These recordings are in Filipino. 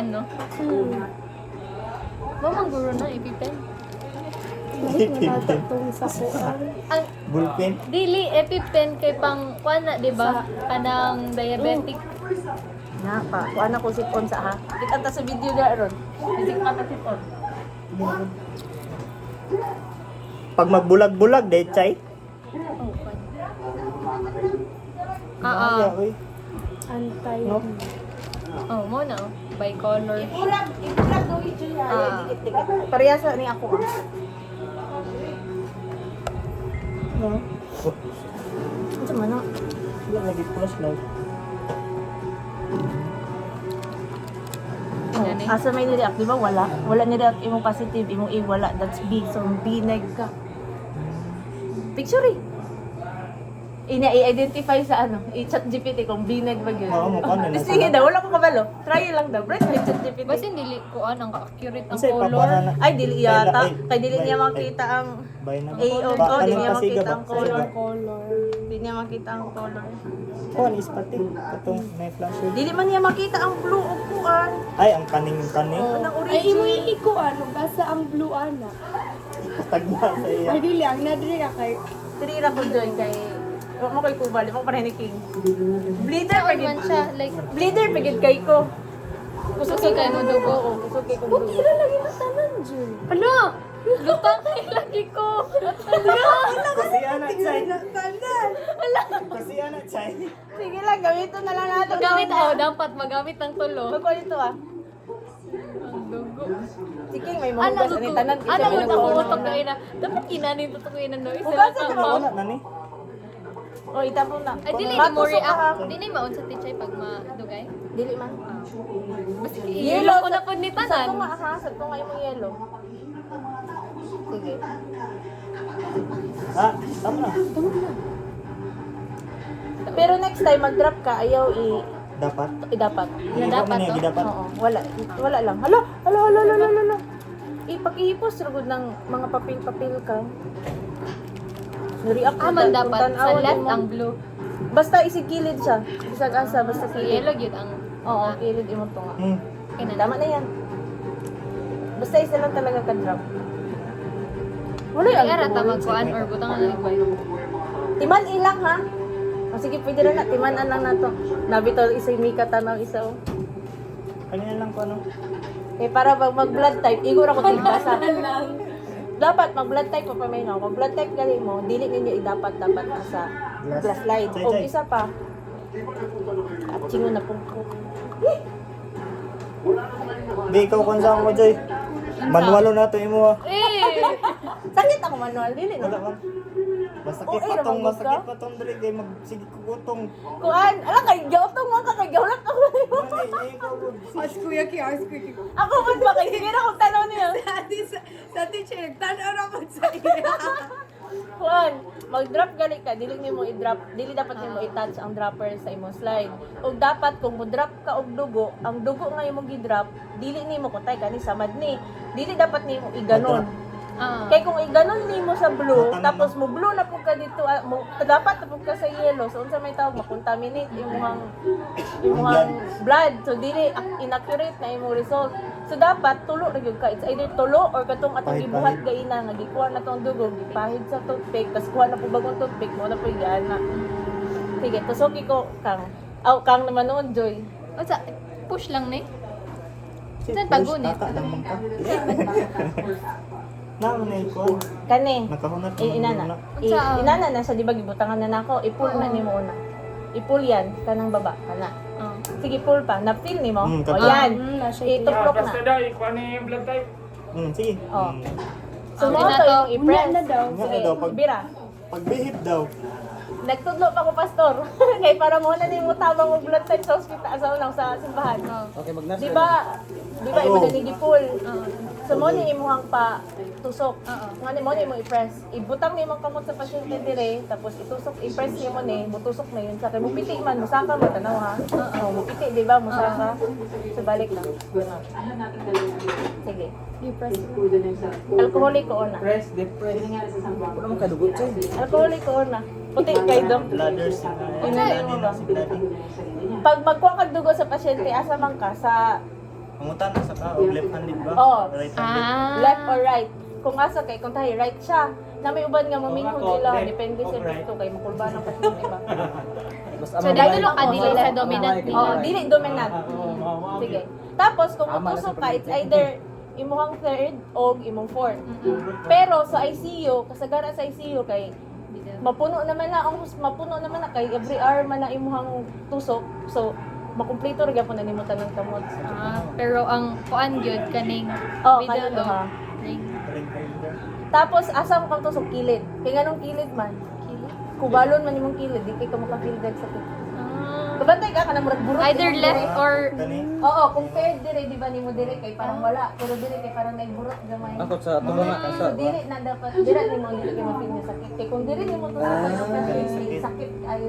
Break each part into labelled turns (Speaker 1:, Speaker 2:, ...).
Speaker 1: no? Mamang guro na EpiPen.
Speaker 2: Kahit natatong sa kuan.
Speaker 1: Ang
Speaker 3: Bullpen.
Speaker 1: dili EpiPen kay pang kuan na, di ba? Kanang diabetic.
Speaker 4: Na pa, kuan ako sipon sa ha. Kita ta sa video na ron. Hindi ko ta sipon.
Speaker 3: Pag magbulag-bulag, day chay.
Speaker 1: Oh, kuan.
Speaker 3: Maya, uy.
Speaker 2: Antay.
Speaker 3: No?
Speaker 1: Oh, mo na. Bicolor.
Speaker 4: Ibulag do ito ya.
Speaker 1: Ah.
Speaker 4: Dikit-dikit. Parehasa ni ako.
Speaker 3: No? Oh,
Speaker 4: Ano man na?
Speaker 3: wala lagi plus light.
Speaker 1: Gani.
Speaker 4: Asa may ni-react, di ba? Wala. Wala ni-react, imong positive, imong A, wala. That's B. So, B neg ka. Picture eh. I-identify sa ano, i-chat GPT kung B neg ba yun.
Speaker 3: Oo, mukha na.
Speaker 4: Sige daw, wala ko kabalo. Try lang daw. Break na chat GPT.
Speaker 1: Basta dili ko ang accurate ang
Speaker 3: Kasi
Speaker 1: color.
Speaker 3: papanan na.
Speaker 4: Ay, dili yata.
Speaker 3: Ay,
Speaker 4: Kay dili niya
Speaker 3: ay,
Speaker 4: makita ang
Speaker 3: Bay na.
Speaker 4: A o
Speaker 3: Ba-
Speaker 4: O. Di
Speaker 3: anong
Speaker 4: niya
Speaker 3: pasiga
Speaker 4: makita
Speaker 3: ba?
Speaker 4: ang
Speaker 3: Pasiga.
Speaker 4: color.
Speaker 2: Color.
Speaker 4: Di niya makita ang color.
Speaker 3: Kuan is pati. Itong may flasher.
Speaker 4: Dili man niya makita ang blue o kuan.
Speaker 3: Ay, ang kaning-kaning.
Speaker 4: Anong
Speaker 2: Ay, imo
Speaker 4: origin?
Speaker 2: iikuan. Basta ang blue ana.
Speaker 3: Tagna sa iya.
Speaker 2: Ay, dili. Ang nadiri ka kay...
Speaker 4: Tira ko doon kay... Huwag mo kay Kubal. Huwag pa rin ni King. Bleeder pa
Speaker 1: Saan man
Speaker 4: gid.
Speaker 1: siya? Like,
Speaker 4: Bleeder pa gid kay ko.
Speaker 1: kusog kay mo dugo.
Speaker 4: Oo, kusog kay kong
Speaker 2: Huwag
Speaker 4: dugo.
Speaker 2: ila lagi na tanan, Jun.
Speaker 1: Ano? Lutang kay lagi ko.
Speaker 3: Kasi anak chay.
Speaker 2: Tanan.
Speaker 3: Kasi anak chay.
Speaker 4: Sige lang, gamitin na lang natin.
Speaker 1: Magamit ako. Dapat magamit ng tulo.
Speaker 4: Magkuha dito ah.
Speaker 1: Ang dugo.
Speaker 4: Si King may
Speaker 1: Ano
Speaker 4: mahugas.
Speaker 1: ko?
Speaker 4: Ano tanan?
Speaker 1: Ano ko ako utok na ina? Dapat kinanin to ko ina no. Isa
Speaker 4: Hugasan
Speaker 1: lang
Speaker 4: ka
Speaker 1: ka
Speaker 3: Wala na ni.
Speaker 4: O, itapon na.
Speaker 1: Ay dili ni mo
Speaker 4: Matusok ka, ha?
Speaker 1: react. Dili maun sa teacher pag madugay.
Speaker 4: Dili man.
Speaker 1: Basta
Speaker 4: Yellow
Speaker 1: yellow ko na po ni
Speaker 4: Sakto
Speaker 1: tanan.
Speaker 4: nga ha, sakto nga yung yellow. Sige.
Speaker 3: Ah, tama na.
Speaker 4: Pero next time mag-drop ka, ayaw
Speaker 3: Dapat.
Speaker 4: dapat.
Speaker 1: Na dapat,
Speaker 3: Ikaw man
Speaker 1: no?
Speaker 3: dapat.
Speaker 4: Oo, wala lang. Hala. Ipag-ihipos rugod ng mga papel-papel ka. Nari-up
Speaker 1: Man dapat sa left ang blue.
Speaker 4: Basta isigilid siya. Isag asa basta
Speaker 1: Sa
Speaker 4: kilid.
Speaker 1: yellow yun ang
Speaker 4: Oo, kilid imo to nga.
Speaker 3: Hmm.
Speaker 4: Tama na yan. Basta isa lang talaga ka-drop. Wala
Speaker 1: Ay,
Speaker 4: yung
Speaker 1: ara ta magkuan or butang na rin ba?
Speaker 4: Timan ilang ha. O sige, pwede na na. Timanan lang na to. Nabito isa yung mika tanaw isa o.
Speaker 3: Kanina lang ko ano.
Speaker 4: Eh para pag mag-blood type, igor ako tigasa. Dapat mag-blood type pa pa may no. Mag-blood type gali mo, dili ninyo dapat sa glass slide. O isa pa. At singo na pong ko.
Speaker 3: Di ikaw kung saan mo, Joy. Manualo na to imo.
Speaker 1: Eh!
Speaker 4: Sakit ako manual, dili
Speaker 3: Wala
Speaker 4: na.
Speaker 3: man. Masakit
Speaker 4: Oo,
Speaker 3: pa tong,
Speaker 4: ramang
Speaker 3: masakit
Speaker 4: ka?
Speaker 3: pa tong dali kay magsige kugutong.
Speaker 4: Kuan, ala kay gyotong mo ka kay gyawlat ako.
Speaker 3: Dali, ikaw gud.
Speaker 2: As kuya ki, as kuya ki.
Speaker 4: Ako man ba kay sige na kung tanaw niya.
Speaker 2: Sa teacher, nagtanaw na po sa iya.
Speaker 4: Kuan, mag-drop gali ka, dili nimo i-drop, dili dapat nimo i-touch ang dropper sa imong slide. Ug dapat kung mo-drop ka og dugo, ang dugo nga imong gi-drop, dili nimo kutay kani samad ni. Dili dapat nimo iganon.
Speaker 1: Ah.
Speaker 4: Kay kung iganon nimo sa blue,
Speaker 3: Matang
Speaker 4: tapos mo blue na pud ka dito, dapat na pud ka sa yellow. So unsa may tawag makontaminate imong blood. So dili inaccurate na imong result. So dapat tulo ra gyud ka. It's either tulo or katong atong
Speaker 3: Pahid,
Speaker 4: gibuhat
Speaker 3: pahid.
Speaker 4: gaina nga gikuha na tong dugo, gipahid sa toothpick, tas kuha na pud bagong toothpick mo na pud giana. Sige, tusoki ko kang. Aw kang naman noon, Joy.
Speaker 1: O sa push lang ni. Saan pagunit?
Speaker 3: Tata lang man ka. Na man ay ko.
Speaker 4: Kani.
Speaker 3: Nakahunat.
Speaker 4: Inana.
Speaker 1: Unsa?
Speaker 4: Inana na sa di ba gibutangan na nako, i-pull na nimo una. I-pull yan kanang baba kana.
Speaker 1: Oh.
Speaker 4: Sige, pull pa. Na-feel nimo. O
Speaker 3: kada.
Speaker 4: yan.
Speaker 2: Nasa
Speaker 4: Ituklok na.
Speaker 5: Basta daw, ikuha ni blood type.
Speaker 3: Sige.
Speaker 4: Oh.
Speaker 3: Hmm.
Speaker 4: So,
Speaker 1: Okay
Speaker 4: mo
Speaker 1: na
Speaker 4: to
Speaker 1: to.
Speaker 4: yung i-press.
Speaker 2: Unya na daw.
Speaker 3: Unya na
Speaker 4: Sige,
Speaker 3: daw, pag-
Speaker 4: bira.
Speaker 3: Pagbihip daw.
Speaker 4: Nagtudlo pa ko, pastor. Kaya para mo na nimo tabang og blood type sa ospital sa unang sa simbahan.
Speaker 3: Okay, magnas.
Speaker 4: Di ba iba na ni pull.
Speaker 1: Oh.
Speaker 4: So mo ni imuhang pa tusok.
Speaker 1: Oo.
Speaker 4: Nga ni mo ni mo i-press. Ibutang ni imong kamot sa pasyente dire, tapos itusok, i-press ni mo ni, mutusok na yun. Sa kay mupiti man, musaka mo tanaw ha. Oo, mupiti, di ba? Musaka. So balik na. Sige.
Speaker 2: I-press.
Speaker 4: Alcoholic ko na.
Speaker 5: Press, depress. Wala mo kadugot siya.
Speaker 4: Alcoholic ko na. Puti kay dok.
Speaker 3: Bladders.
Speaker 4: Inani mo ba?
Speaker 3: Si bloody.
Speaker 4: Pag magkuha kag dugo sa pasyente, asa man ka sa
Speaker 3: Pangutan na sa ka, o left-handed ba?
Speaker 4: Oo.
Speaker 3: Right-handed.
Speaker 4: Left or right. Kung asa kay kung tayo right siya, na may uban nga mamingon sila, depende sa dito kay makulbanan pa sa iba.
Speaker 1: So, dahil tulong ka dili sa dominant
Speaker 4: Oh,
Speaker 1: nila.
Speaker 4: dili dominant. Sige. Tapos kung utusok ka, it's either imong third o imong fourth. Pero sa ICU, kasagaran sa ICU kay mapuno naman na kay every hour man na imong tusok. So makumpleto ra gyapon na nimo tanang kamot.
Speaker 1: Pero ang kuan gyud kaning
Speaker 4: Oh,
Speaker 1: middle
Speaker 4: kanino ha.
Speaker 1: ring
Speaker 4: Tapos asa mo kang tusok kilid? Kay nganong kilid man?
Speaker 1: kilid.
Speaker 4: Kubalon man imong kilid, di kay ka makafeel dag sakit.
Speaker 1: Ah.
Speaker 4: Kabantay ka kanang murag burot.
Speaker 1: Either
Speaker 4: imong
Speaker 1: left
Speaker 4: dire.
Speaker 1: or
Speaker 3: Kani?
Speaker 4: Oo, compared dire di ba nimo dire kay parang wala, pero dire kay parang may burot gamay.
Speaker 5: Ako sa tubo na
Speaker 4: So dili na dapat dili nimo dili kay mapil nga sakit. Kay kung dili nimo to sakit ayo.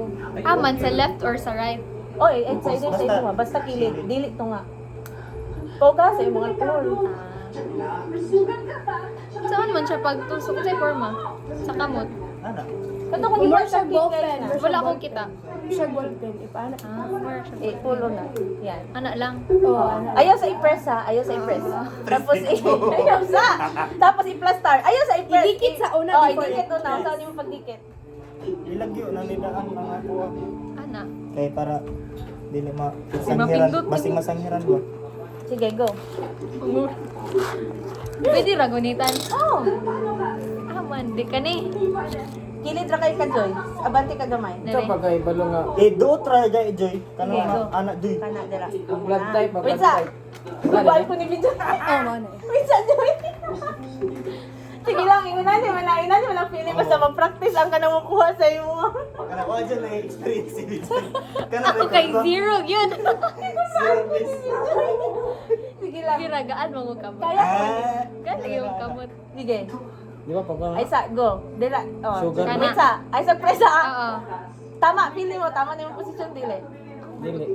Speaker 1: man sa left or sa right.
Speaker 4: Oy, it's either sa imo basta kilid, dili to nga. Poga sa imong alcohol.
Speaker 1: Saan man siya pagtusok sa forma? Sa kamot.
Speaker 3: Ana.
Speaker 4: Kato kung
Speaker 2: More
Speaker 4: imo
Speaker 2: siya
Speaker 4: sakit
Speaker 2: ballpen.
Speaker 4: guys na.
Speaker 1: Wala akong kita.
Speaker 2: Siya ballpen. Ipaano?
Speaker 1: More siya.
Speaker 4: Pulo na. Yan.
Speaker 1: Ana lang.
Speaker 2: Oo, ano.
Speaker 4: Ayaw sa i-press ha, ayaw sa i-press. Tapos ayaw sa. Tapos i-plaster. Ayaw sa i-press.
Speaker 2: Idikit sa una
Speaker 4: Oh,
Speaker 2: before
Speaker 4: idikit una.
Speaker 2: i-press.
Speaker 4: Saan yung pagdikit?
Speaker 3: Ilagyo na nidaan mga kuha.
Speaker 1: Ana.
Speaker 3: Kay para dili
Speaker 1: mapindot
Speaker 3: masanghiran,
Speaker 1: ni
Speaker 3: basing
Speaker 1: mo.
Speaker 3: masanghiran ba?
Speaker 4: Sige, go.
Speaker 1: Pwede ra gunitan.
Speaker 4: Oh.
Speaker 1: Man, di ka ni.
Speaker 4: Kilid ra kay ka, Joy. Abante ka gamay.
Speaker 5: Ito pa kay balo nga.
Speaker 3: Do try jay joy. Kano
Speaker 4: Okay, go.
Speaker 3: na ana joy.
Speaker 4: Kana dira.
Speaker 5: Ang blood type, ang
Speaker 4: Wait
Speaker 5: blood
Speaker 4: sa.
Speaker 5: type.
Speaker 4: Bye ko ni video.
Speaker 2: Oo, ano eh.
Speaker 4: Wait sa, Joy. Sige lang, ingunan niyo, manain na niyo, walang feeling basta mag-practice ang kanang makuha sa imo.
Speaker 3: Kana ko dyan na experience si Richard. Kana
Speaker 1: Ako kay zero yun.
Speaker 4: Sige lang.
Speaker 1: Giragaan mo ko kamot.
Speaker 4: Kaya ko.
Speaker 1: Ganda yung kamot.
Speaker 4: Sige.
Speaker 5: Di ba pag
Speaker 4: Ay sa, go. Dira. Oh.
Speaker 5: Sugar
Speaker 1: na.
Speaker 4: Wait sa. Ay sa presa.
Speaker 1: Oo.
Speaker 4: Tama, pili mo. Tama na yung posisyon, dili.
Speaker 5: dili.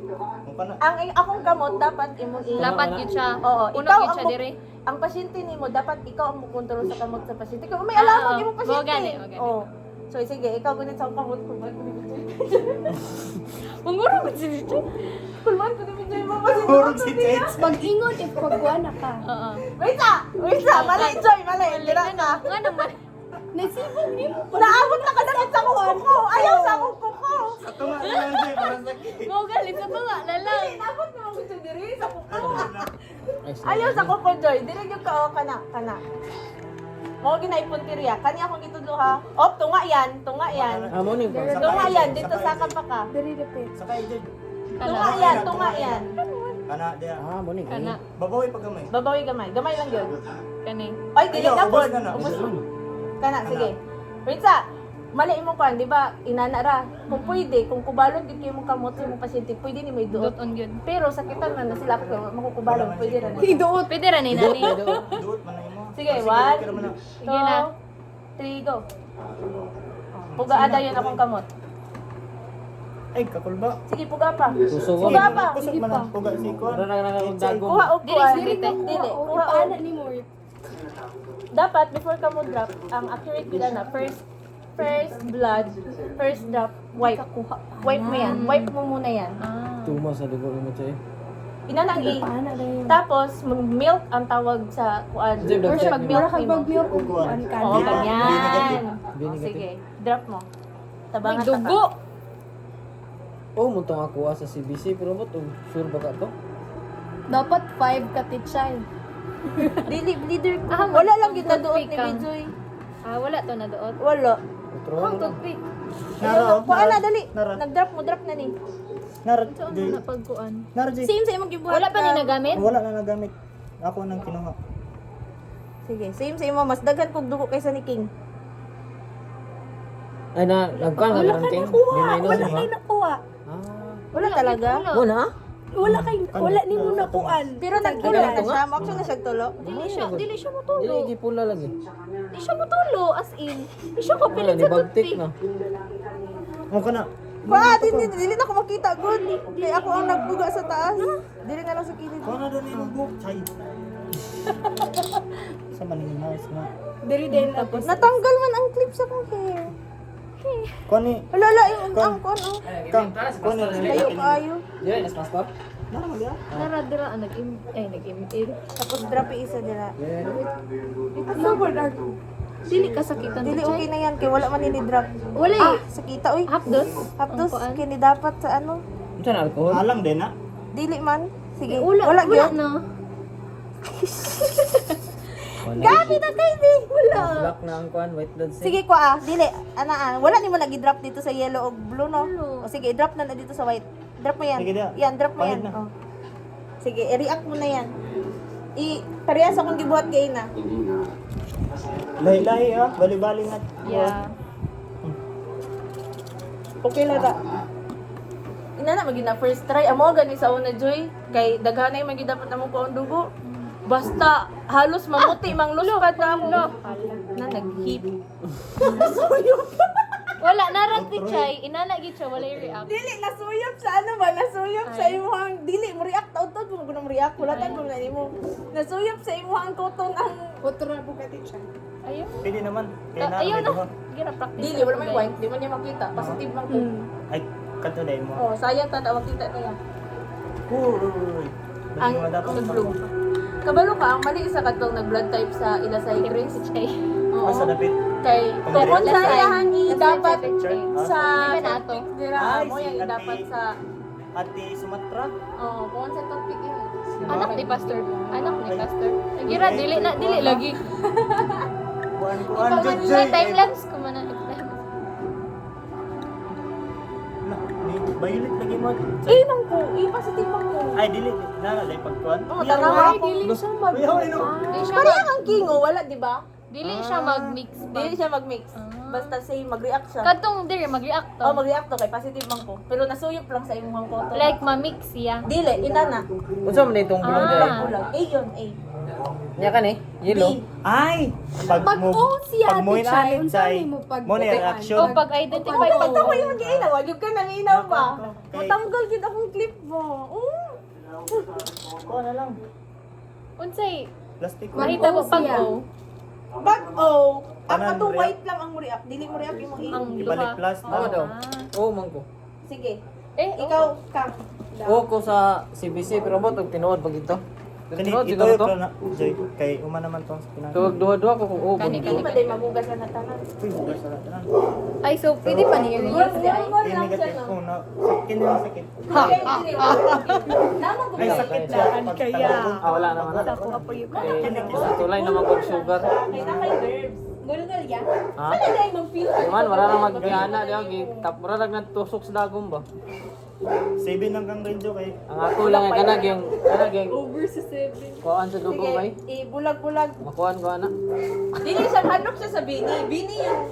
Speaker 3: Kana
Speaker 4: Ang akong kamot, dapat imong
Speaker 1: Lapat yun siya.
Speaker 4: Oo,
Speaker 1: Puno
Speaker 4: ikaw
Speaker 1: yun
Speaker 4: ang
Speaker 1: siya dire.
Speaker 4: ang pasyente nimo dapat ikaw ang mo-control sa kamot sa pasyente. Kung may alam
Speaker 1: Oo.
Speaker 4: imong pasyente.
Speaker 1: Oo, gani, oo, gani.
Speaker 4: Oo. So sige, ikaw gunit sa kamot ko ba?
Speaker 1: Munguro ko si Richard.
Speaker 4: Kulman ko din yung mga pasyente.
Speaker 3: Purog si Chets.
Speaker 2: Pag-ingon, if pagkuha na ka.
Speaker 1: Oo.
Speaker 4: Wait sa! Wait sa! Mali, Joy! Mali! Dira ka!
Speaker 1: Nga naman.
Speaker 2: Nasibog niyo.
Speaker 4: Naabot na ka dapat sa kuko ko! Ayaw sa kuko ko!
Speaker 3: Tunga na joy para sakit.
Speaker 1: Mo galit sa tunga na lang.
Speaker 4: Naabot na mo sa diri sa kuko!
Speaker 5: Ay, sige.
Speaker 4: Ayaw sa kuko, Joy! Diri yung ka, o, kana, kana. Mo ginaipuntirya. Kani akong gitudlo ha. Op, tunga yan! Tunga yan!
Speaker 5: Ah, mo ni.
Speaker 4: Tunga yan! Dito sa kapaka.
Speaker 2: Dari repeat.
Speaker 3: Sakay joy.
Speaker 4: Tunga yan! Tunga yan!
Speaker 3: Kana dia.
Speaker 5: Ah, mo ni.
Speaker 1: Kana.
Speaker 3: Babawi pag gamay.
Speaker 4: Babawi gamay. Gamay lang yun.
Speaker 1: Kaning.
Speaker 4: Ay, dili
Speaker 3: Ayaw,
Speaker 4: na po.
Speaker 3: ubos na na.
Speaker 4: Ubos na. Kana, sige. Wait sa. Mali mo kan, di ba? Inana ra. Kung pwede, kung kubalon gid kayo mo kamot sa imong pasyente, pwede ni may duot.
Speaker 1: Dot on yun.
Speaker 4: Pero sakitan na sila ko makukubalon, pwede ra na.
Speaker 2: Idoot.
Speaker 1: Pwede ra ni nani.
Speaker 3: Duot man na imo.
Speaker 4: Sige,
Speaker 3: Sige,
Speaker 4: one.
Speaker 3: kira man na.
Speaker 1: Sige na.
Speaker 4: 3, go. Puga ada yun akong kamot.
Speaker 3: Ay, kakulba.
Speaker 4: Sige, puga pa.
Speaker 5: Suso ko.
Speaker 4: Puga pa.
Speaker 3: Kusog man na. Puga si ko.
Speaker 5: Para na dagong.
Speaker 4: Kuha o
Speaker 1: Dili,
Speaker 4: kuha.
Speaker 1: dili,
Speaker 4: Dili. Kuha o.
Speaker 2: Ipaano ni mo.
Speaker 4: Dapat before ka mo drop, ang accurate bila na first blood, first drop, wipe. Wipe mo yan. Wipe mo muna yan.
Speaker 1: Ah.
Speaker 5: Tuma sa dugo mo chay.
Speaker 4: Inanang i.
Speaker 2: Paano na yun?
Speaker 4: Tapos, milk ang tawag sa kuan.
Speaker 5: Jim,
Speaker 4: First
Speaker 5: Jim,
Speaker 4: pag-milk
Speaker 2: Mura kag
Speaker 4: mo.
Speaker 2: mag-milk o kuhaan ka.
Speaker 4: Oo,
Speaker 3: Hindi
Speaker 4: ganyan.
Speaker 5: Hindi
Speaker 4: O,
Speaker 5: negative.
Speaker 4: sige, drop mo.
Speaker 1: May
Speaker 4: Tabangan
Speaker 1: dugo.
Speaker 5: Oh, mo tong ako sa CBC pero mo to sure ba ka to?
Speaker 2: Dapat 5 ka titsay.
Speaker 4: Dili, leader ko.
Speaker 1: Ah,
Speaker 4: Wala lang yun na doon
Speaker 1: toothpick
Speaker 4: ni
Speaker 1: ka.
Speaker 4: Bijoy.
Speaker 1: Ah, wala to na doon.
Speaker 4: Wala.
Speaker 5: Otro
Speaker 1: Oh,
Speaker 5: mo.
Speaker 1: toothpick.
Speaker 3: Nara.
Speaker 4: Kuha na, dali.
Speaker 3: Nara.
Speaker 4: Nag-drop mo, drop na ni.
Speaker 3: Nara.
Speaker 1: Saan
Speaker 3: Joy.
Speaker 1: na pagkuan?
Speaker 3: Nara joy.
Speaker 4: Same sa imong gibuhat.
Speaker 1: Wala pa ni nagamit?
Speaker 3: Wala na nagamit. Ako nang kinuha.
Speaker 4: Sige, same sa imo. Mas daghan kog dugo kaysa ni King.
Speaker 5: Ay na nagkan
Speaker 2: Wala
Speaker 5: ka
Speaker 2: ka
Speaker 5: ranting.
Speaker 2: nakuha.
Speaker 5: Di may
Speaker 2: Wala
Speaker 5: no
Speaker 2: kayo nakuha.
Speaker 5: Ah.
Speaker 4: Wala talaga.
Speaker 5: Mo na?
Speaker 2: Wala kayo, wala ni mo nakuhaan.
Speaker 4: Pero nagtulo na siya. Makso na siya tulo.
Speaker 1: Dili siya
Speaker 5: Dili
Speaker 1: motulo.
Speaker 5: gipula lagi.
Speaker 1: Dili siya motulo as in. Dili siya
Speaker 5: Wala
Speaker 1: kapilit
Speaker 5: ni
Speaker 1: sa
Speaker 5: bagtik
Speaker 1: toothpick.
Speaker 5: na.
Speaker 3: Mo kana.
Speaker 4: Pa, dili na ako makita good. Kaya ako ang nagbuga sa taas. Dili na lang sa kilid.
Speaker 3: Kuha na doon yung book. Chay. Sa maning nice na.
Speaker 2: Dari din tapos.
Speaker 4: Natanggal man ang clip sa kong hair.
Speaker 3: Kuha ni.
Speaker 4: Wala yung ang kon oh.
Speaker 3: Kang. Kuha ni.
Speaker 4: Kayo kayo.
Speaker 5: Dili nas pastor.
Speaker 3: Naman dia.
Speaker 1: Nara-dira nag-email.
Speaker 4: Tapos drop isa nila.
Speaker 2: Ano ba na?
Speaker 1: Dili ka sakitan
Speaker 4: Dili
Speaker 1: Chay.
Speaker 4: okay na yan kay wala man ni drop.
Speaker 1: Wala
Speaker 4: Ah,
Speaker 1: eh.
Speaker 4: sakita oy.
Speaker 1: Hapdos.
Speaker 4: Hapdos
Speaker 1: Ang kuan.
Speaker 4: kini dapat sa ano?
Speaker 5: Unsa na alcohol?
Speaker 3: Alang din na.
Speaker 4: Dili man. Sige.
Speaker 1: Wala
Speaker 4: gyud.
Speaker 1: na.
Speaker 4: Gabi na kay di. Wala.
Speaker 5: Black na ang kuan, white blood cell.
Speaker 4: Sige ko dili. Anaan. Wala ni mo nagi-drop dito sa yellow o blue no. O sige, drop na dito sa white. Drop mo yan.
Speaker 3: Sige, dia.
Speaker 4: Yan, drop mo
Speaker 3: Pahid
Speaker 4: yan.
Speaker 3: na.
Speaker 4: Oh. Sige, i-react mo na yan. Parehas akong gibuhat kay na.
Speaker 3: Lahi-lahi ha. Bali-bali na.
Speaker 1: Yeah.
Speaker 4: Okay lang ra. Ina na magina first try. Amo gani sa una joy kay daghanay magi dapat namo ko ang dugo. Basta halos mamuti mang luskad na mo. Na naghip.
Speaker 1: Wala narati Chay. Inana gid siya wala i-react.
Speaker 4: Dili nasuyop sa ano ba? Nasuyop sa imong dili mo react taud-taud mo guna mo react wala tag mo na nimo. Nasuyop sa imong koton ang
Speaker 2: Putro na po ka teacher.
Speaker 1: Ayaw.
Speaker 3: Pwede naman. Kaya na.
Speaker 1: Ayaw
Speaker 3: medyo
Speaker 1: na.
Speaker 3: ha.
Speaker 1: Gira practice.
Speaker 4: dili wala may white, di man niya makita. Positive man ko.
Speaker 3: Ay, kanto dahil mo.
Speaker 4: Oh, sayang ta daw kita niya.
Speaker 3: Uy.
Speaker 4: Ang
Speaker 3: Ang dapat
Speaker 4: blue. Kabalo ka ang mali isa kadtong nag-blood type sa ila sa
Speaker 1: Chris Chay.
Speaker 4: Oo.
Speaker 3: Asa dapit.
Speaker 4: Kay tungkol sa iyahan ni dapat sa
Speaker 1: Di ba na to?
Speaker 4: dira
Speaker 3: Ay,
Speaker 4: mo
Speaker 3: si
Speaker 4: yan
Speaker 3: Ate-
Speaker 4: dapat sa
Speaker 3: Ate Sumatra.
Speaker 4: oh, kung sa topic yun.
Speaker 1: Anak ni Pastor. Anak ni Pastor. Gira dili lagi.
Speaker 3: Kuan-kuan jud
Speaker 1: Sa time lapse ko man na.
Speaker 3: Ni violet lagi mo.
Speaker 4: Mang ko, positive man ko.
Speaker 3: Ay dili na lay pagkuan.
Speaker 4: Oh, tanawa ako.
Speaker 1: Dili siya mag.
Speaker 3: Uy, hoy, no.
Speaker 1: Dili siya
Speaker 4: Parang ang kingo wala di ba?
Speaker 1: Dili siya mag-mix pa.
Speaker 4: Dili siya mag-mix. Basta say mag-react siya.
Speaker 1: Katong diri mag-react to.
Speaker 4: Oh, mag-react to kay positive man ko. Pero nasuyop lang sa imong koto.
Speaker 1: Like ma-mix siya.
Speaker 4: dili inana.
Speaker 5: Unsa man itong blue dai?
Speaker 4: Kulang. A yun, A.
Speaker 5: Nya kan eh, yellow.
Speaker 3: Ay, pag mo
Speaker 2: siya,
Speaker 3: pag mo
Speaker 2: ate Chay.
Speaker 3: inalit
Speaker 2: Unsa
Speaker 3: say
Speaker 2: ni mo pag-
Speaker 3: mo na
Speaker 1: O
Speaker 3: reaction.
Speaker 1: pag-identify
Speaker 4: Pag
Speaker 1: pag
Speaker 4: ako yung mag-iinaw, wag yung ka nang inaw ba?
Speaker 3: Okay.
Speaker 4: Matanggal gid akong clip mo.
Speaker 3: Kuha na lang.
Speaker 1: unsay
Speaker 3: Plastic.
Speaker 1: mahita mo pag
Speaker 2: siya.
Speaker 1: o
Speaker 4: Pag ang
Speaker 3: Tanan
Speaker 4: atong
Speaker 3: react.
Speaker 4: white lang ang mo react, dili mo react imong
Speaker 1: ang
Speaker 4: A.
Speaker 3: Ibalik
Speaker 1: duha.
Speaker 3: plus
Speaker 5: Ako daw. Oh, man ko.
Speaker 4: Sige.
Speaker 1: Ikaw
Speaker 4: Ikaw ka.
Speaker 5: Oh, ko sa CBC pero mo og tinuod pag ito.
Speaker 3: Kani
Speaker 5: Tinuod
Speaker 3: ito
Speaker 5: siguro
Speaker 3: yung
Speaker 5: to.
Speaker 3: na Joy kay uma naman tong pinang.
Speaker 5: Tuwag duha-duha ko kung oh.
Speaker 1: Kani,
Speaker 4: Hindi pa din mabugas na tanan.
Speaker 3: Uy, bukas na tanan.
Speaker 1: ay so pwede pa ni i-react
Speaker 4: Gol
Speaker 1: di ay.
Speaker 4: lang
Speaker 3: Kay
Speaker 4: siya
Speaker 3: negative
Speaker 4: no.
Speaker 3: ko na sakit yung sakit.
Speaker 4: Okay, dili. Naman ko
Speaker 3: Ay sakit siya.
Speaker 2: kaya.
Speaker 5: Wala naman na.
Speaker 2: Ako apo yung
Speaker 5: Kay sa tulay naman kog sugar.
Speaker 4: Kay na kay nerves. Gulgal yan.
Speaker 5: Ha?
Speaker 4: Ano dai mag-feel?
Speaker 5: Man, wala na magbiana diya tapura lang nagtusok sa dagom ba.
Speaker 3: 7 lang kang renjo kay.
Speaker 5: Ang ako lang ay kanaging
Speaker 2: over sa 7.
Speaker 5: kuan sa dugo bay.
Speaker 4: Bulag-bulag.
Speaker 5: Makuan ko ana.
Speaker 4: Dili siya hadlok siya sa bini. Bini yung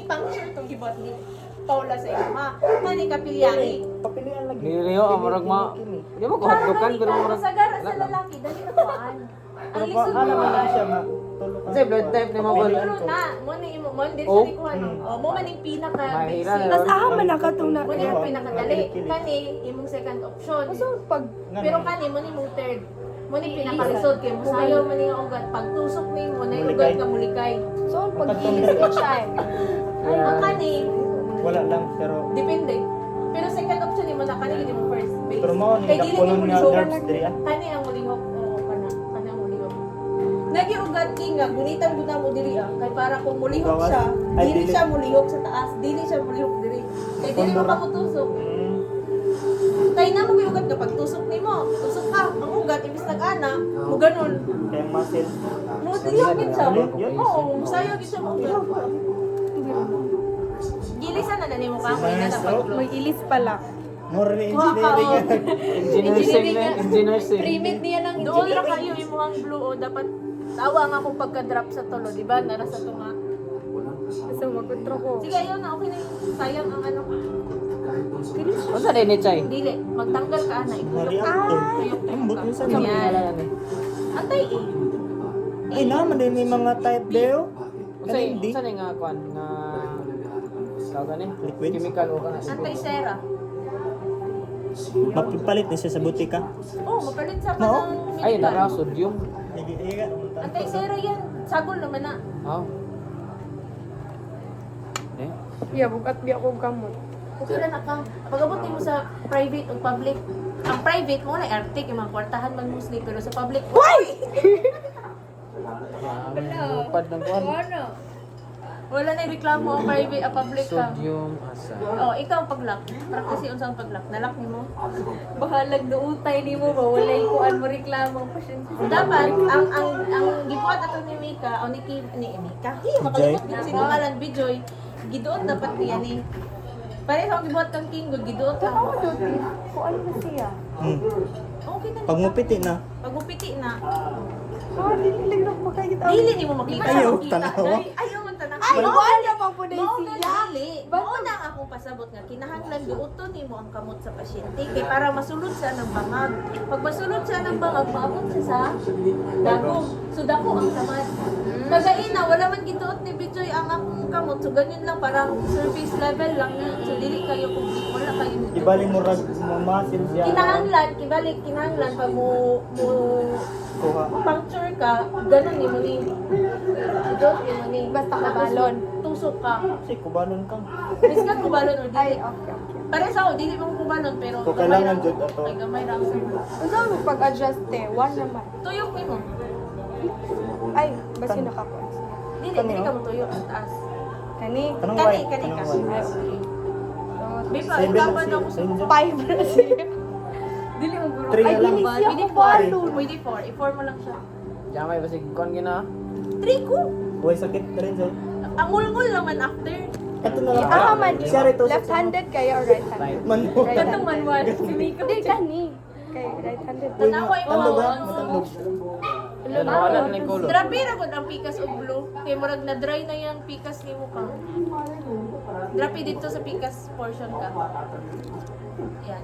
Speaker 4: puncture tong gibot ni Paula sa imo ha. Kani kapilyangi.
Speaker 3: Papilian lagi.
Speaker 5: Niliyo ang murag ma. Di mo ko hadlukan pero murag.
Speaker 4: Sagara sa lalaki dali na kuan. Ang
Speaker 3: Pero
Speaker 4: lisod
Speaker 3: alam
Speaker 4: mo.
Speaker 3: mo lang siya nga. Tulog ka.
Speaker 5: Kasi blood type ni mo ba?
Speaker 4: Pero na, mo ni imo, mo din
Speaker 5: Oh.
Speaker 4: sa likuan. Oh, mo man yung pinaka
Speaker 5: Mahira
Speaker 4: basic.
Speaker 5: na.
Speaker 2: Mas man nakatong na.
Speaker 4: Mo ni yung pinakadali. Kani imong second option.
Speaker 2: So pag
Speaker 4: Pero kani mo ni mong third. Mo ni pinaka-result kay mo sayo man yung ugat. Pagtusok ni mo na yung ugat ka mulikay.
Speaker 2: so pag ilis ka siya.
Speaker 4: Ang kani,
Speaker 3: Wala lang pero
Speaker 4: depende. Pero second option ni mo na kani hindi mo first base.
Speaker 3: pero mo ni
Speaker 4: Kay dili
Speaker 3: dapunon
Speaker 4: mo
Speaker 3: nga
Speaker 4: lisod.
Speaker 3: nerves diri ah.
Speaker 4: Kani ang mulihok. Oo, kana ang mulihok. Nagiugat kinga, gunitan gud na mo diri ah. Kay para kung mulihok
Speaker 3: Gawas.
Speaker 4: siya,
Speaker 3: Ay,
Speaker 4: dili
Speaker 3: dili.
Speaker 4: siya mulihok sa taas, dili siya mulihok diri. Kay dili mo kamutusok. Kay na mo giugat kapag tusok nimo, tusok ka, ang ugat imbis nag-ana, mo ganun.
Speaker 3: Kaya ang muscle.
Speaker 4: Mo dilihok gid siya.
Speaker 3: Yun.
Speaker 4: Oo, sayo gid siya mo ugat. Gilisan na nimo ka mo ina na pag
Speaker 2: May ilis pala.
Speaker 3: More na
Speaker 4: Kuha ka,
Speaker 3: engineering.
Speaker 5: Engineering na, engineering.
Speaker 1: Pre-med niya ng
Speaker 4: doon ra kayo imong blue o dapat tawa nga kung pagka-drop sa tulo, di ba? Nara sa tunga.
Speaker 2: So magkutro ko.
Speaker 4: Sige, ayun na, okay na yun. Sayang ang ano.
Speaker 5: Unsa din ni Chay?
Speaker 4: Dili, magtanggal ka na. Ikulok ka.
Speaker 3: Reactor. Ambot mo sa
Speaker 5: Unsa man
Speaker 4: Yan.
Speaker 5: ngalan ni?
Speaker 4: Antay eh.
Speaker 3: Ay naman din may mga type deo.
Speaker 5: Unsa
Speaker 3: Hindi.
Speaker 5: unsa ni nga kuan nga tawag gani?
Speaker 3: Liquid?
Speaker 5: Chemical o kana?
Speaker 4: Antay sera.
Speaker 3: Mapipalit ni siya sa butika.
Speaker 4: Oh, mapalit sa
Speaker 3: No?
Speaker 4: kanang
Speaker 5: Ay,
Speaker 4: medical.
Speaker 5: nara sodium.
Speaker 3: Iga.
Speaker 4: Antay sera yan. Sagol naman na.
Speaker 5: Oh. Eh?
Speaker 2: Yeah, bukat di ako kamot.
Speaker 4: Okay na ka. Pag-abot mo sa private o public, Ang private mo na artik yung mga kwartahan man mostly pero sa public. Uy!
Speaker 5: Lupad ng kuan.
Speaker 1: Ano?
Speaker 4: Wala na reklamo ang private a public ka.
Speaker 5: Sodium asa.
Speaker 4: Oh, ikaw ang pag-lock. Practice yung sa pag-lock. Nalock ni mo.
Speaker 1: Bahalag duutay ni mo ba? Wala yung kuan mo reklamo ang pasyente.
Speaker 4: Dapat ang gibuhat ato ni Mika o ni Mika. Makalimot din sinungalan Bijoy. Giduot dapat niya ni. Pare sa gibuhat kang King Good, giduot ka.
Speaker 2: Kuan na siya.
Speaker 4: Okay na.
Speaker 3: Pag mupiti na.
Speaker 4: Pag upiti na.
Speaker 2: Dili lang makakita.
Speaker 4: Dili ni mo makita.
Speaker 3: Ayaw,
Speaker 4: Makita.
Speaker 3: tanawa.
Speaker 4: Ayaw man tanawa.
Speaker 2: Ay, kuan na pa po na
Speaker 4: Mao
Speaker 2: siya.
Speaker 4: nga dili. Mao na ang akong pasabot nga kinahanglan duuton nimo ang kamot sa pasyente kay para masulod siya ng bangag. Pag masulod siya ng bangag, maabot siya sa dagom. So dako ang samad. Magaina wala man gituot ni Bijoy ang akong kamot. So ganyan lang parang service level lang na. So dili kayo complete wala kayo.
Speaker 3: Ibali mo rag mamasil siya.
Speaker 4: Kinahanglan, kibalik kinahanglan pag mo
Speaker 3: Kuha.
Speaker 4: puncture ka, ganun ni mo ni. Idot ni mo ni.
Speaker 2: Basta kabalon.
Speaker 4: Tusok ka.
Speaker 3: Kasi kubalon kang.
Speaker 4: Miskan kubalon or
Speaker 2: Ay,
Speaker 4: dili.
Speaker 2: okay.
Speaker 4: Pare sa ako, dili mo kubalon pero
Speaker 3: So, kailangan jud ato.
Speaker 4: Ay gamay ra sa man.
Speaker 2: Ano mo pag-adjust one naman.
Speaker 4: Tuyok ni mo.
Speaker 2: Ay, basta nakakuan siya.
Speaker 4: Dili ka mo tuyok sa taas.
Speaker 2: Kani.
Speaker 3: Kanang
Speaker 4: Kani
Speaker 3: white.
Speaker 4: kani ka.
Speaker 3: Kanang
Speaker 2: Ay,
Speaker 3: white.
Speaker 2: okay.
Speaker 4: May pa
Speaker 3: Seven
Speaker 4: ugapan
Speaker 3: lang
Speaker 4: ako sa
Speaker 3: siya.
Speaker 2: 5 na siya.
Speaker 1: Dili mo bro.
Speaker 3: Three
Speaker 2: Ay,
Speaker 3: na lang.
Speaker 2: hindi siya
Speaker 4: Pwede
Speaker 2: kubalon.
Speaker 4: 4. Pwede 4. I-4 mo lang siya.
Speaker 5: Jamay basig kuan gina.
Speaker 4: 3 ko.
Speaker 3: Uy, sakit na rin, Joy.
Speaker 4: Ang ngul-ngul naman after.
Speaker 3: Ito na lang.
Speaker 2: Ah, man.
Speaker 3: Siya rito.
Speaker 2: Left-handed kayo or right-handed?
Speaker 5: Right.
Speaker 3: Manmo.
Speaker 2: Right-handed.
Speaker 1: Katong manual. Si Mika.
Speaker 2: Hindi, kani. Kay right-handed.
Speaker 4: Tanaw ko yung
Speaker 3: Tandog
Speaker 4: mga
Speaker 3: ha? Matandog.
Speaker 5: Wala na ni kulo.
Speaker 4: Grabe ra gud ang pikas og blue. Kay murag na dry na yang pikas nimo ka. Grabe dito sa pikas portion ka. Yan.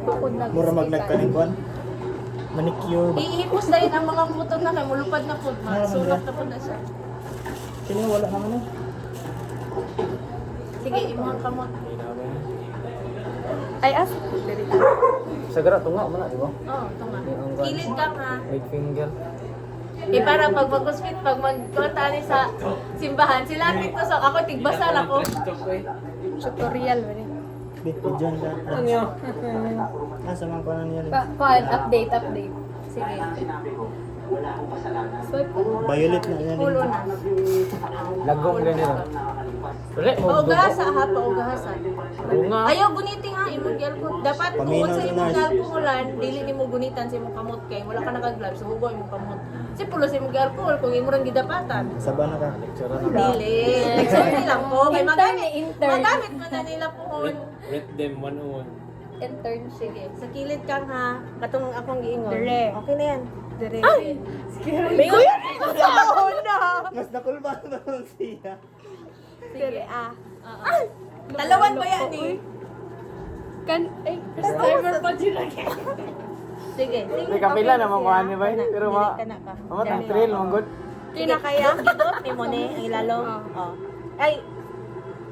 Speaker 1: Bukod na.
Speaker 3: Mura magnagkaningkuan. Manicure.
Speaker 4: Ihipos na yun ang mga puto na kay mulupad na pud. Sulat na pud na siya.
Speaker 3: Sino wala naman eh.
Speaker 4: Sige, imong kamot.
Speaker 2: Ay, as.
Speaker 5: Sagara tunga man na, di ba?
Speaker 4: Oh, tunga. Kilid ka ha.
Speaker 5: Right finger.
Speaker 4: Eh para pag mag-hospit, pag magkuntani sa simbahan, sila dito sa ako tigbasal ako.
Speaker 2: Tutorial ba rin?
Speaker 3: Di, John ka.
Speaker 5: Ano?
Speaker 3: Nasa mga kuanan niya rin.
Speaker 1: Kuan, update.
Speaker 4: Sige.
Speaker 1: Swipe ko.
Speaker 3: Violet na yan
Speaker 4: Pulo
Speaker 3: rin.
Speaker 4: na.
Speaker 5: Lagom gani ra. Re mo.
Speaker 4: Paugahasa ha, paugahasa.
Speaker 5: Bunga.
Speaker 4: Ayaw guniting ha, imong alcohol. Dapat
Speaker 3: Paminaw
Speaker 4: tungod sa
Speaker 3: sa
Speaker 4: imong
Speaker 3: nurse.
Speaker 4: alcoholan, dili nimo gunitan sa imong kamot kay wala ka naka-gloves, hugo imong kamot. Kasi pulo sa imong alcohol kung imo rang gidapatan.
Speaker 3: Saba na ka.
Speaker 5: Tsura na.
Speaker 4: Dili. Nagsorry lang po. Kay magamit.
Speaker 1: Intern.
Speaker 4: Magamit man na nila po.
Speaker 5: Rate them 101.
Speaker 1: Intern.
Speaker 4: Sige, sa kilid kang ha. Katong akong giingon.
Speaker 2: Dire.
Speaker 4: Okay na yan.
Speaker 2: Dire.
Speaker 4: Bingon.
Speaker 3: Mas nakulba naman siya.
Speaker 2: Dire, ah.
Speaker 4: Talawan ba yan eh?
Speaker 2: Kan, ay,
Speaker 1: Timer pa dyan
Speaker 4: Sige.
Speaker 5: Di kapila na mo kuan ni ba? Pero ma.
Speaker 4: Dili ka na ka.
Speaker 5: Ama tang trail mo good.
Speaker 4: Kinakaya. Gidot ni mo ni ang ilalong. Oh. Ay.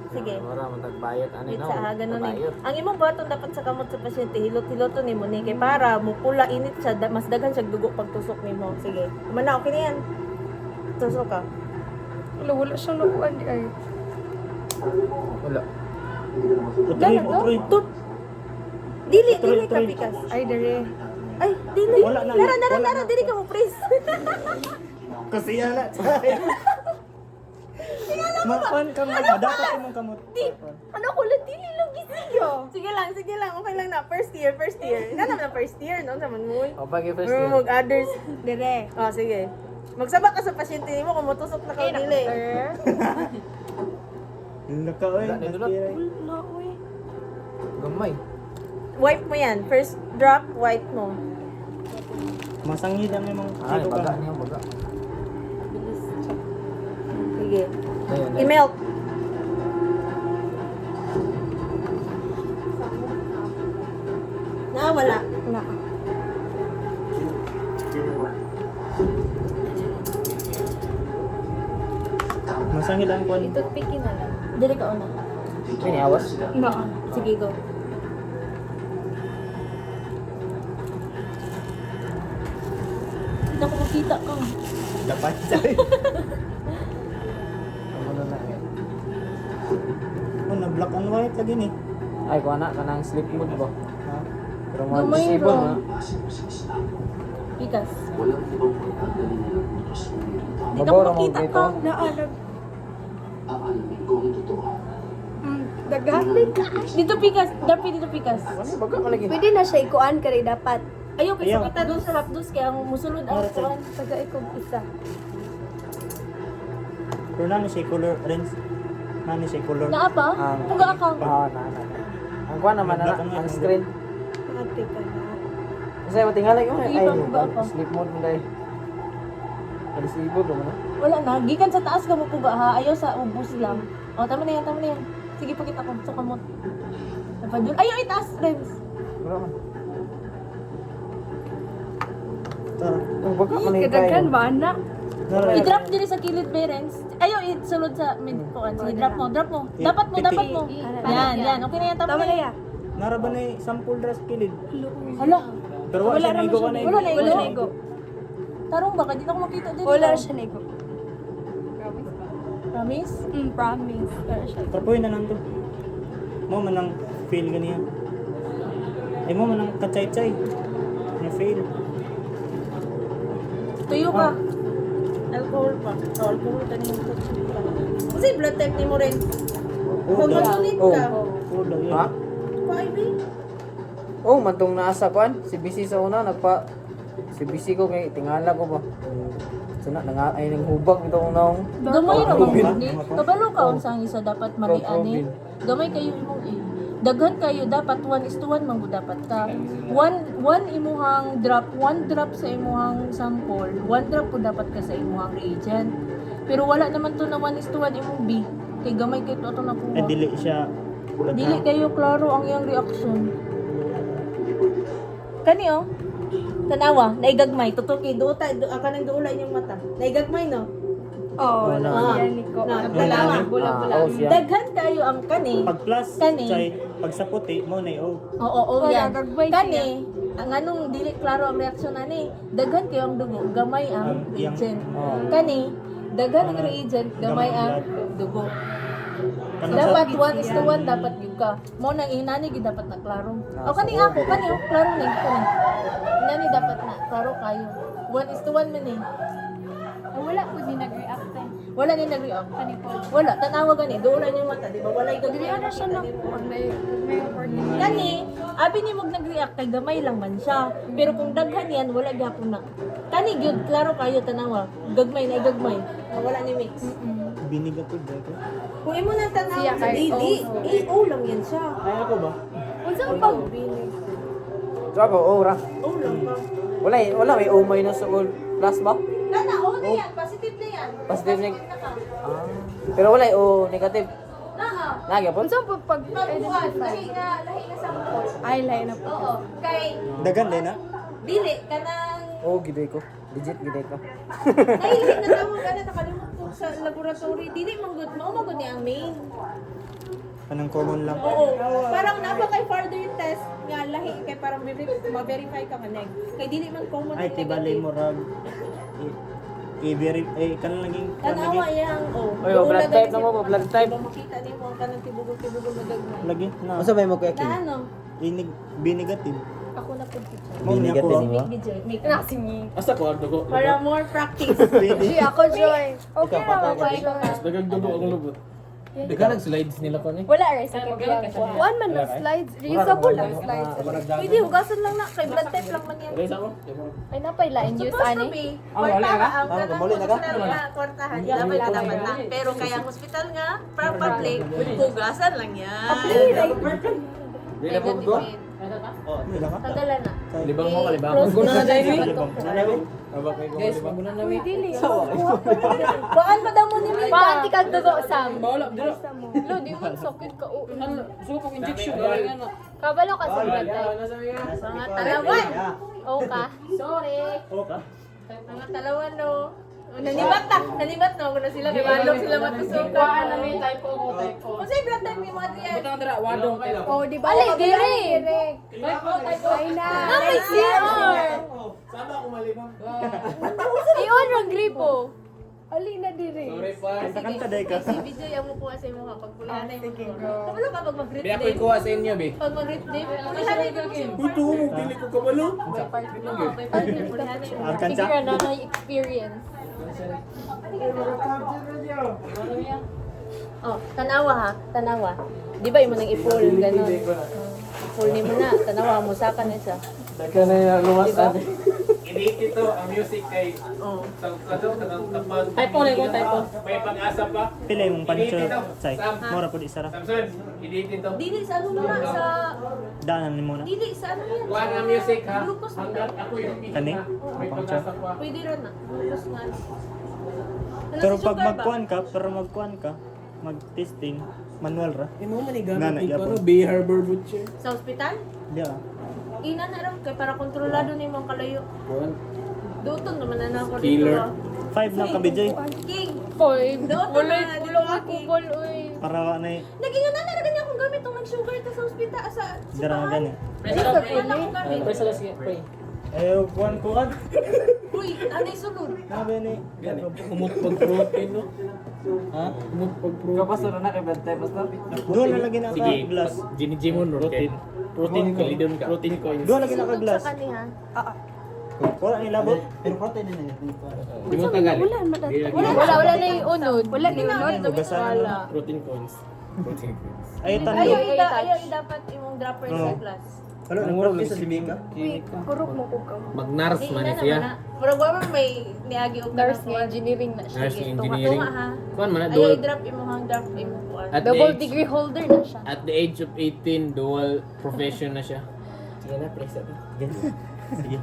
Speaker 4: Sige.
Speaker 5: Ora man tagbayad ani
Speaker 4: Wait
Speaker 5: no.
Speaker 4: sa ganun eh.
Speaker 5: Bayad.
Speaker 4: Ang imong baton dapat sa kamot sa pasyente, hilot-hiloto nimo ni kay para mupula init siya, mas daghan siya dugo pag tusok nimo. Sige. Umana okay na yan. Tusok ka.
Speaker 2: wala siyang nakuan di ay.
Speaker 5: Wala.
Speaker 3: Utroy, utroy.
Speaker 4: Dili
Speaker 3: Tuloy,
Speaker 4: ka
Speaker 3: tuloy.
Speaker 4: pikas.
Speaker 2: Ay, dire.
Speaker 4: Ay, dili.
Speaker 3: Wala na.
Speaker 4: Nara
Speaker 3: Wala na.
Speaker 4: dili ka mo please.
Speaker 3: Kasi yan na. Makuan ka mo. Dapat imong kamot.
Speaker 4: Ano ko lang dili lang gisiyo. Sige lang. Okay lang na first year. Na naman na first year, no naman mo.
Speaker 5: O pagi first
Speaker 4: Pero
Speaker 5: year.
Speaker 4: mag others.
Speaker 2: Dire.
Speaker 4: Oh, sige. Magsaba ka sa pasyente nimo kung matusok na ka o dili.
Speaker 3: Laka oy.
Speaker 5: Wala, nindulot.
Speaker 3: Nastiray.
Speaker 2: Na, uy.
Speaker 5: Gamay.
Speaker 4: Wipe mo yan. First drop, wipe mo.
Speaker 3: Masangid ang imong
Speaker 5: Ay,
Speaker 3: siko
Speaker 5: baga
Speaker 3: ka.
Speaker 5: niya baga.
Speaker 4: Sige.
Speaker 5: Dayon.
Speaker 4: I-melt. Wala.
Speaker 2: Na.
Speaker 3: Masangid ang kuan.
Speaker 1: Itutpikin na lang.
Speaker 4: Dili ka una.
Speaker 5: Ini awas.
Speaker 2: Na.
Speaker 4: Sige, go. Hindi ako makita ka.
Speaker 3: Dapat siya.
Speaker 5: Ano na na.
Speaker 3: Oh, na-block white lagi ni.
Speaker 5: Ay, kuha na, kanang sleep mode ba?
Speaker 3: Ha?
Speaker 5: Pero
Speaker 4: Gamay
Speaker 5: mag-disable
Speaker 4: ra.
Speaker 5: na.
Speaker 4: Pikas. Di ka
Speaker 5: Mabaw ra mo
Speaker 4: makita
Speaker 5: dito.
Speaker 4: ka.
Speaker 2: Naalag. Daghan.
Speaker 4: Dito pikas. Dapat dito pikas.
Speaker 5: Ano, baga ka lagi.
Speaker 2: Pwede na siya ikuan kay dapat.
Speaker 4: Ayaw kasi
Speaker 3: Ayaw.
Speaker 4: kita doon sa hapdos kaya ang musulod ang kuan.
Speaker 2: Taga ikog isa.
Speaker 3: Pero nani siya color Renz. Nani siya color.
Speaker 4: Naa pa?
Speaker 5: Ang-
Speaker 4: Puga ka.
Speaker 5: Na. Ang kuha naman na, ang screen.
Speaker 2: Ate ka na.
Speaker 5: Kasi matingala yung
Speaker 4: Sige
Speaker 5: ay,
Speaker 4: pa, buga pa.
Speaker 5: sleep mode mo dahil. Disable mo na.
Speaker 4: Wala na. Gikan sa taas ka mo puga ha. Ayaw sa ubos lang. O, tama na yan, tama na yan. Sige, pakita ko. Sa kamot. Napadul. Ayaw, itaas, Renz.
Speaker 5: Wala man.
Speaker 3: Tara.
Speaker 5: Ang baga ka lagi
Speaker 2: Kadaghan
Speaker 5: kayo.
Speaker 2: ba na?
Speaker 3: Tara.
Speaker 4: I-drop din sa kilid, Renz. Ayaw, isulod sa mid kuan. Sige, drop mo, drop mo. Dapat mo, dapat mo. Yan, yan. Okay na yan, tama
Speaker 2: Tama
Speaker 4: na
Speaker 2: na
Speaker 4: yan.
Speaker 2: ya.
Speaker 3: Nara ba na sample dress kilid?
Speaker 4: Hala.
Speaker 3: Pero wala siya naigo ka na
Speaker 4: Wala na
Speaker 2: Wala na
Speaker 4: igo.
Speaker 2: igo.
Speaker 4: Tarong baka di na ako makita dito.
Speaker 2: Wala siya na igo.
Speaker 4: Promise?
Speaker 2: Promise. Wala siya.
Speaker 3: Trapoy na lang to. Mo man ang fail ganiya. Ay mo man ang kachay-chay. Na fail.
Speaker 4: Tuyo ka. Alcohol pa. O, alcohol ka niyo. Kasi blood type ni mo rin. Pag matulit
Speaker 5: Oh.
Speaker 4: ka.
Speaker 3: Oh, daw yun.
Speaker 5: Ha?
Speaker 4: Paibi.
Speaker 5: Oh, mantong naasa kuan. Si BC sa una si BC ko kay tingala ko ba. Sana nga ay nang hubag ito unang.
Speaker 4: Gamay ra
Speaker 3: Robin.
Speaker 4: mo ni. Kabalo ka unsang isa dapat mali-ani. Gamay kayo imong daghan kayo dapat 1:1 man gud dapat ka. One imuhang drop, one drop sa imuhang sample, one drop po dapat ka sa imuhang reagent. Pero wala naman to na 1:1 imong B. Kay gamay kay to na
Speaker 3: Ay
Speaker 4: kuha.
Speaker 3: dili siya.
Speaker 4: Dili kayo klaro ang iyang reaction. Kani oh. Tanawa, naigagmay. Tutok kay duota, aka nang duula inyong mata. Naigagmay no.
Speaker 2: Oh,
Speaker 5: Wala.
Speaker 2: yan Nico.
Speaker 4: Na,
Speaker 3: Wala.
Speaker 4: bulag-bulag.
Speaker 5: Oh, siya.
Speaker 4: Daghan kayo ang kani.
Speaker 3: Pag plus,
Speaker 4: Kani.
Speaker 3: chay, pag sa puti, mo na oh.
Speaker 4: Oo,
Speaker 2: Wala,
Speaker 4: yan.
Speaker 2: gagmay
Speaker 4: Kani, ang anong dili klaro ang reaksyon ani. Daghan kayo ang dugo, gamay ang
Speaker 3: Yang-
Speaker 4: reagent.
Speaker 5: Oh.
Speaker 4: Kani, daghan ang reagent, gamay ang dugo. Dapat 1:1 dapat gyud ka. Mo nang inani gyud dapat na klaro. O kani ako, kani oh, klaro ni kani. Inani dapat na klaro kayo. 1:1 man eh.
Speaker 1: Wala po din nag-react eh.
Speaker 4: Wala ni nag-react.
Speaker 1: Kani po.
Speaker 4: Wala, tanawa gani, duulan yung mata, di ba? Wala yung
Speaker 2: Dili ana siya na kuan. May warning.
Speaker 4: Kani, abi ni mog nag-react kay gamay lang man siya. Pero kung daghan yan, wala gyapon na. Kani gyud klaro kayo tanawa. Gagmay na gagmay. Na wala ni mix.
Speaker 3: Binigatid ba ko?
Speaker 4: Kung imo nang tanawa
Speaker 2: Siya
Speaker 4: sa
Speaker 2: kay
Speaker 4: dili, i-o lang yan siya.
Speaker 3: Ay ako ba?
Speaker 2: Unsa ang pag
Speaker 5: So ako, ra.
Speaker 4: O lang ka.
Speaker 5: Wala may O minus o plus ba?
Speaker 4: Kana, o na yan, positive na yan.
Speaker 5: Positive na-
Speaker 4: Positive na ka.
Speaker 5: Pero wala O negative.
Speaker 4: Naa.
Speaker 5: Lagi po.
Speaker 2: unsa ang pag
Speaker 4: Pagbuhan, lahi na sample.
Speaker 2: ay lay na po.
Speaker 4: Oo. Kay,
Speaker 3: Dagan din na?
Speaker 4: dili, kanang
Speaker 5: Oh, giday ko. Legit giday ko.
Speaker 4: Ay, natawag ka na, nakalimut ko sa laboratory. Dili manggod, maumagod niya ang main.
Speaker 3: Anong common lang?
Speaker 4: Oo. Parang napa kay further yung test nga lahi kay parang ma-verify ka maneg. Kay dili man common
Speaker 3: Ay,
Speaker 4: ang
Speaker 3: tibali mo rag. I-verify. Kan laging.
Speaker 4: Tanawa yang
Speaker 5: Oy, blood type na mo ba? Blood type.
Speaker 4: Ba makita nimo ang kanang tibugol-tibugol na gagmay.
Speaker 3: Lagi na.
Speaker 5: Asa ba mo kuya
Speaker 4: Na ano?
Speaker 3: Binigatid.
Speaker 4: Ako na po teacher.
Speaker 3: Mo niya ko.
Speaker 5: Binigatid.
Speaker 4: Make
Speaker 2: Na si mi.
Speaker 5: Asa ko dugo?
Speaker 4: para more practice.
Speaker 2: Di ako joy. Okay
Speaker 5: Ikaw,
Speaker 2: na
Speaker 5: patay
Speaker 2: ako
Speaker 5: ka.
Speaker 2: joy.
Speaker 5: Dagang dugo ang lubot. Dagan nag-slides nila ko ni.
Speaker 1: Wala rin sa kanya.
Speaker 2: Kuan man ng slides. Reusable lang slides.
Speaker 4: Pwede hugasan lang na kay blood type lang man yan.
Speaker 1: Ay, napailain use
Speaker 4: Supposed to
Speaker 1: ani.
Speaker 4: be, kwartahan ang kanang hospital nga, kwartahan. Dapat na naman na. Pero kaya ang hospital nga, public, hugasan lang yan.
Speaker 5: Di na po go.
Speaker 3: Oh, may lang ka?
Speaker 1: Tagalan na.
Speaker 5: Libang mo kalibang.
Speaker 4: Guna na dahil.
Speaker 5: Guys, magunan na mi.
Speaker 4: Baan pa daw mo ni Mika?
Speaker 1: Paanti kag dugo sam.
Speaker 5: Bawala dira.
Speaker 1: Lo, di mo sakit ka. Oo.
Speaker 5: Suko kong injection galing na.
Speaker 1: Kabalo ka sa blood type.
Speaker 4: Mga talawan.
Speaker 1: Oo ka. Sorry.
Speaker 3: Oh, ka?
Speaker 4: Mga talawan no. Nanibat no. Kung na sila, kay Walong sila matusukan.
Speaker 1: type O, type O.
Speaker 4: Kung sa'yo blood type ni mo, Adrian.
Speaker 5: Butang dira wadong.
Speaker 2: Oh, di ba?
Speaker 1: Alay, dire.
Speaker 2: Ay na.
Speaker 1: May CR.
Speaker 3: Sama ako malimang.
Speaker 1: Iyon ang gripo.
Speaker 2: Ali na diri.
Speaker 6: Sorry pa.
Speaker 3: Kanta-kanta day ka.
Speaker 4: Si video yung mukuha sa imo ha. Pag pulihan na yung
Speaker 2: sige,
Speaker 4: mukuha.
Speaker 2: go.
Speaker 4: Kabalo ka pag mag-greet
Speaker 6: Di ako
Speaker 4: day.
Speaker 6: ikuha sa inyo, be.
Speaker 4: Pag mag-greet day, pulihan na yung mukuha.
Speaker 6: Uy, tumog, dili ko kabalo.
Speaker 4: May partner, pulihan na yung mukuha.
Speaker 3: Arkansas.
Speaker 1: Figure na na experience.
Speaker 4: Oh, tanawa ha, tanawa. Di ba yung nang i-pull, gano'n? I-pull ni mo na, tanawa mo, saka na siya.
Speaker 5: Daka na yung luwas ate.
Speaker 6: Edit ito, ang music kay...
Speaker 4: Oh.
Speaker 6: Tapag...
Speaker 4: Typo na yung typo.
Speaker 6: May pag-asa pa.
Speaker 3: Pila yung pancho, say. Mura po di sara.
Speaker 6: Samson, edit ito.
Speaker 4: Dili sa ano muna, sa...
Speaker 3: Daanan ni muna.
Speaker 4: Dili sa ano yan.
Speaker 6: Kuha ng music, ha?
Speaker 4: Glucose na.
Speaker 6: Hanggang ako yung...
Speaker 3: Kani?
Speaker 6: May pag-asa pa.
Speaker 4: Pwede rin na. Glucose nga. Ano,
Speaker 3: Pero
Speaker 4: si
Speaker 3: pag
Speaker 4: sugar ba?
Speaker 3: magkuan ka, mag-testing, manual ra.
Speaker 5: Imo man
Speaker 3: Nana,
Speaker 5: gamit
Speaker 3: yapon.
Speaker 5: ko Bay Harbor Butcher.
Speaker 4: Sa ospital?
Speaker 3: Di ah.
Speaker 4: Ina na rin kay para kontrolado ni mong kalayo.
Speaker 5: Kuan.
Speaker 4: Doon naman na ako
Speaker 6: Killer.
Speaker 4: dito.
Speaker 3: 5 lang ka Bijay.
Speaker 4: King.
Speaker 1: Foy,
Speaker 4: Doon
Speaker 1: wala
Speaker 4: na
Speaker 1: ko
Speaker 4: dito
Speaker 1: lang
Speaker 4: ka,
Speaker 1: ako
Speaker 4: King.
Speaker 1: bol, uy.
Speaker 3: Para na
Speaker 4: Naging na ganyan akong gamit itong nag-sugar ka sa ospital sa
Speaker 3: daragan eh.
Speaker 4: Wala akong gamit.
Speaker 5: Pwede sa sige, pray.
Speaker 3: Eh, kuan.
Speaker 4: Uy, anay sunod.
Speaker 3: Nabi ni.
Speaker 5: Umot pag protein no. Ha? Umot pag protein. Kapastor na kay bantay pastor.
Speaker 3: Doon na lagi na ka glass.
Speaker 6: Ginijimon, protein. Protein ko. Protein coins.
Speaker 3: Doon lagi na ka glass.
Speaker 4: Sa kaniya.
Speaker 3: Wala ni labot.
Speaker 6: Di mo tagal.
Speaker 1: Wala na yung unod.
Speaker 2: Wala ni unod.
Speaker 3: Tugasan
Speaker 1: Wala.
Speaker 6: Protein coins. Protein coins.
Speaker 3: Ay
Speaker 4: Ayaw
Speaker 3: tando.
Speaker 4: ayaw dapat imong dropper sa
Speaker 3: Oo.
Speaker 4: class.
Speaker 3: Wala nang practice sa Bika.
Speaker 2: Kurok mo ko ka.
Speaker 6: Mag-nurse man
Speaker 4: Hindi na
Speaker 6: siya.
Speaker 4: naman na. Pero wala may niagi og
Speaker 1: Nurse nga, engineering na siya.
Speaker 6: Nurse engineering.
Speaker 4: Tunga ha.
Speaker 6: Kuan man na,
Speaker 4: Ayaw
Speaker 6: dual.
Speaker 4: i-drop imong hang drop imong kuan.
Speaker 6: At the
Speaker 1: Double
Speaker 6: age-
Speaker 1: degree holder na siya.
Speaker 6: At the age of 18, dual profession na siya.
Speaker 5: Sige na pray sa.
Speaker 3: Sige.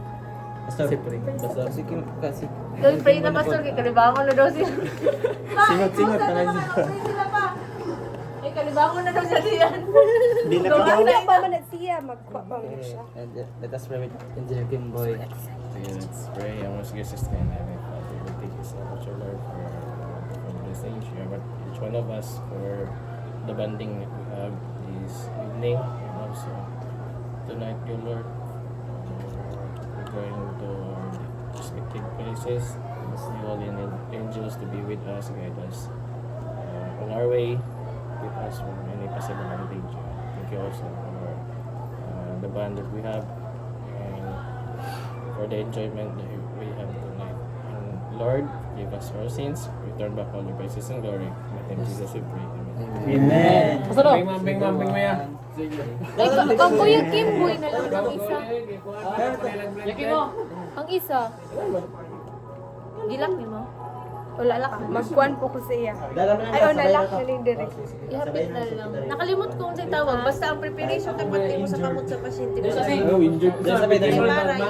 Speaker 5: Basta pray. Basta sige kasi.
Speaker 4: Doon pray na pastor kay kalibangon na daw sila.
Speaker 3: Singot-singot na lang siya.
Speaker 4: Pray sila pa. Ay kalibangon na daw siya diyan.
Speaker 3: Di na
Speaker 2: Wala
Speaker 3: ka
Speaker 2: pa man at siya magkuha pa mo siya.
Speaker 5: And let us pray with Engineer Kim Boy.
Speaker 6: Okay, let's pray. Our most gracious and heavenly Father, we thank you so much, O Lord, for the blessing you have each one of us, for the bonding that we have this evening, and also tonight, O Lord. We're going to our respective places. Ask the holy angels to be with us, guide us on our way, keep us from any possible danger. Thank you also for the bond that we have, and for the enjoyment that we have tonight. And Lord, give us our sins, return back all the praises and glory. In Jesus we pray. Amen.
Speaker 3: Amen.
Speaker 6: Bing maya.
Speaker 1: Ang Kuya Kim, boy na lang ang isa. Ang isa.
Speaker 4: Gilak ni mo.
Speaker 2: Wala lang. Magkuan po ko sa iya. Ay, o nalak na ni diri.
Speaker 4: Ihapit na lang. Nakalimot ko kung sa'yo tawag. Basta ang preparation dapat mo sa kamot sa pasyente mo.
Speaker 5: Oh, injured.
Speaker 4: Para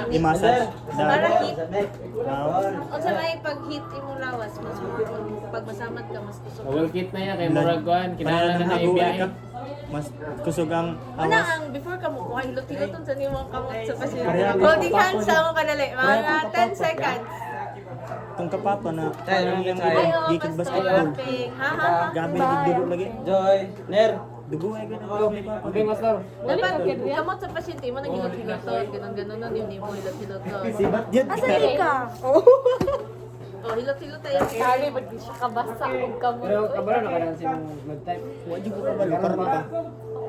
Speaker 3: I-massage.
Speaker 4: Para hit.
Speaker 3: Wow.
Speaker 4: O sa may pag-hit imong lawas, mas pag masamat ka, mas gusto ko.
Speaker 6: Well, kit na yan kay Muraguan. Kinahanglan na na ibiyahe.
Speaker 3: Mas kusog ang
Speaker 4: Una
Speaker 3: awas.
Speaker 4: ang before ka mo kuha, hilot-hiloton sa nimo ang kamot sa pasyente. Holding hands sa ako kanali. Mga 10 seconds.
Speaker 3: Itong kapapa na
Speaker 5: Tayo,
Speaker 3: yung
Speaker 5: tayo.
Speaker 3: gikid basketball.
Speaker 4: Ha ha ha.
Speaker 3: Gabi na dugo lagi.
Speaker 5: Joy, Ner.
Speaker 3: Dugo ay ganun.
Speaker 5: Okay, master.
Speaker 4: Dapat kamot sa pasyente mo nang hilot-hiloton. Ganon-ganon nun yung nimo hilot-hiloton.
Speaker 3: Sibat yun.
Speaker 2: Asa di ka?
Speaker 4: O hilot-hilot tayo.
Speaker 1: Kali, ba't di siya kabasa kung kamot?
Speaker 5: Pero kabalo na kada si mag-type.
Speaker 3: Wadi ko kabalo. Karoon ka.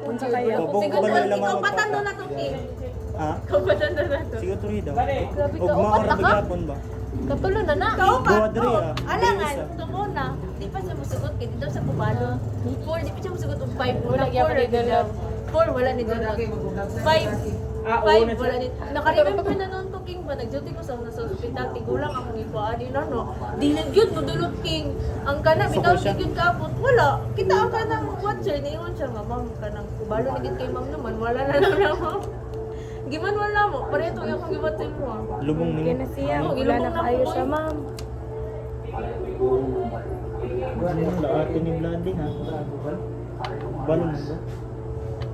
Speaker 2: Unsa kaya?
Speaker 3: Bobong
Speaker 4: Siguro
Speaker 3: kabalo ilang
Speaker 4: ikaw
Speaker 3: mga
Speaker 4: patando na to, Kim.
Speaker 3: Ha?
Speaker 4: Ikaw patando na to.
Speaker 3: Sige tuloy daw.
Speaker 1: Grabe
Speaker 3: Ug
Speaker 1: ka,
Speaker 3: mga
Speaker 1: upat
Speaker 3: oras
Speaker 1: na ka?
Speaker 3: bigapon ba?
Speaker 1: Katulo na na.
Speaker 4: Ikaw pa.
Speaker 3: Buwa diri, ah.
Speaker 4: Alangan,
Speaker 3: Diri isa.
Speaker 4: tumo na. Di pa siya musugot kay dito sa Pupalo. 4, di pa siya musugot og 5.
Speaker 1: Wala, gyapon ni Dolog.
Speaker 4: 4 wala ni Dolog. 5 wala ni. Naka-remember na noon to King ba nagduty ko sa una sa ospital tigulang akong ipaani na no. Dili gyud mo dulot King. Ang kana bitaw gyud kaapot. Wala. Kita ang kanang watcher niingon siya nga ma'am kanang kubalo ni gid kay ma'am naman wala na lang na ma'am. Giman wala mo. Pareto yung akong gibatay mo. ah.
Speaker 3: Lubong
Speaker 2: Kaya
Speaker 3: nimo.
Speaker 2: na siya.
Speaker 4: Oo,
Speaker 2: Wala
Speaker 4: ilubong
Speaker 2: na
Speaker 4: na
Speaker 2: kayo
Speaker 4: po,
Speaker 2: siya,
Speaker 4: eh.
Speaker 2: ma'am.
Speaker 3: Laati ni Blondie ha. Balo mo ba?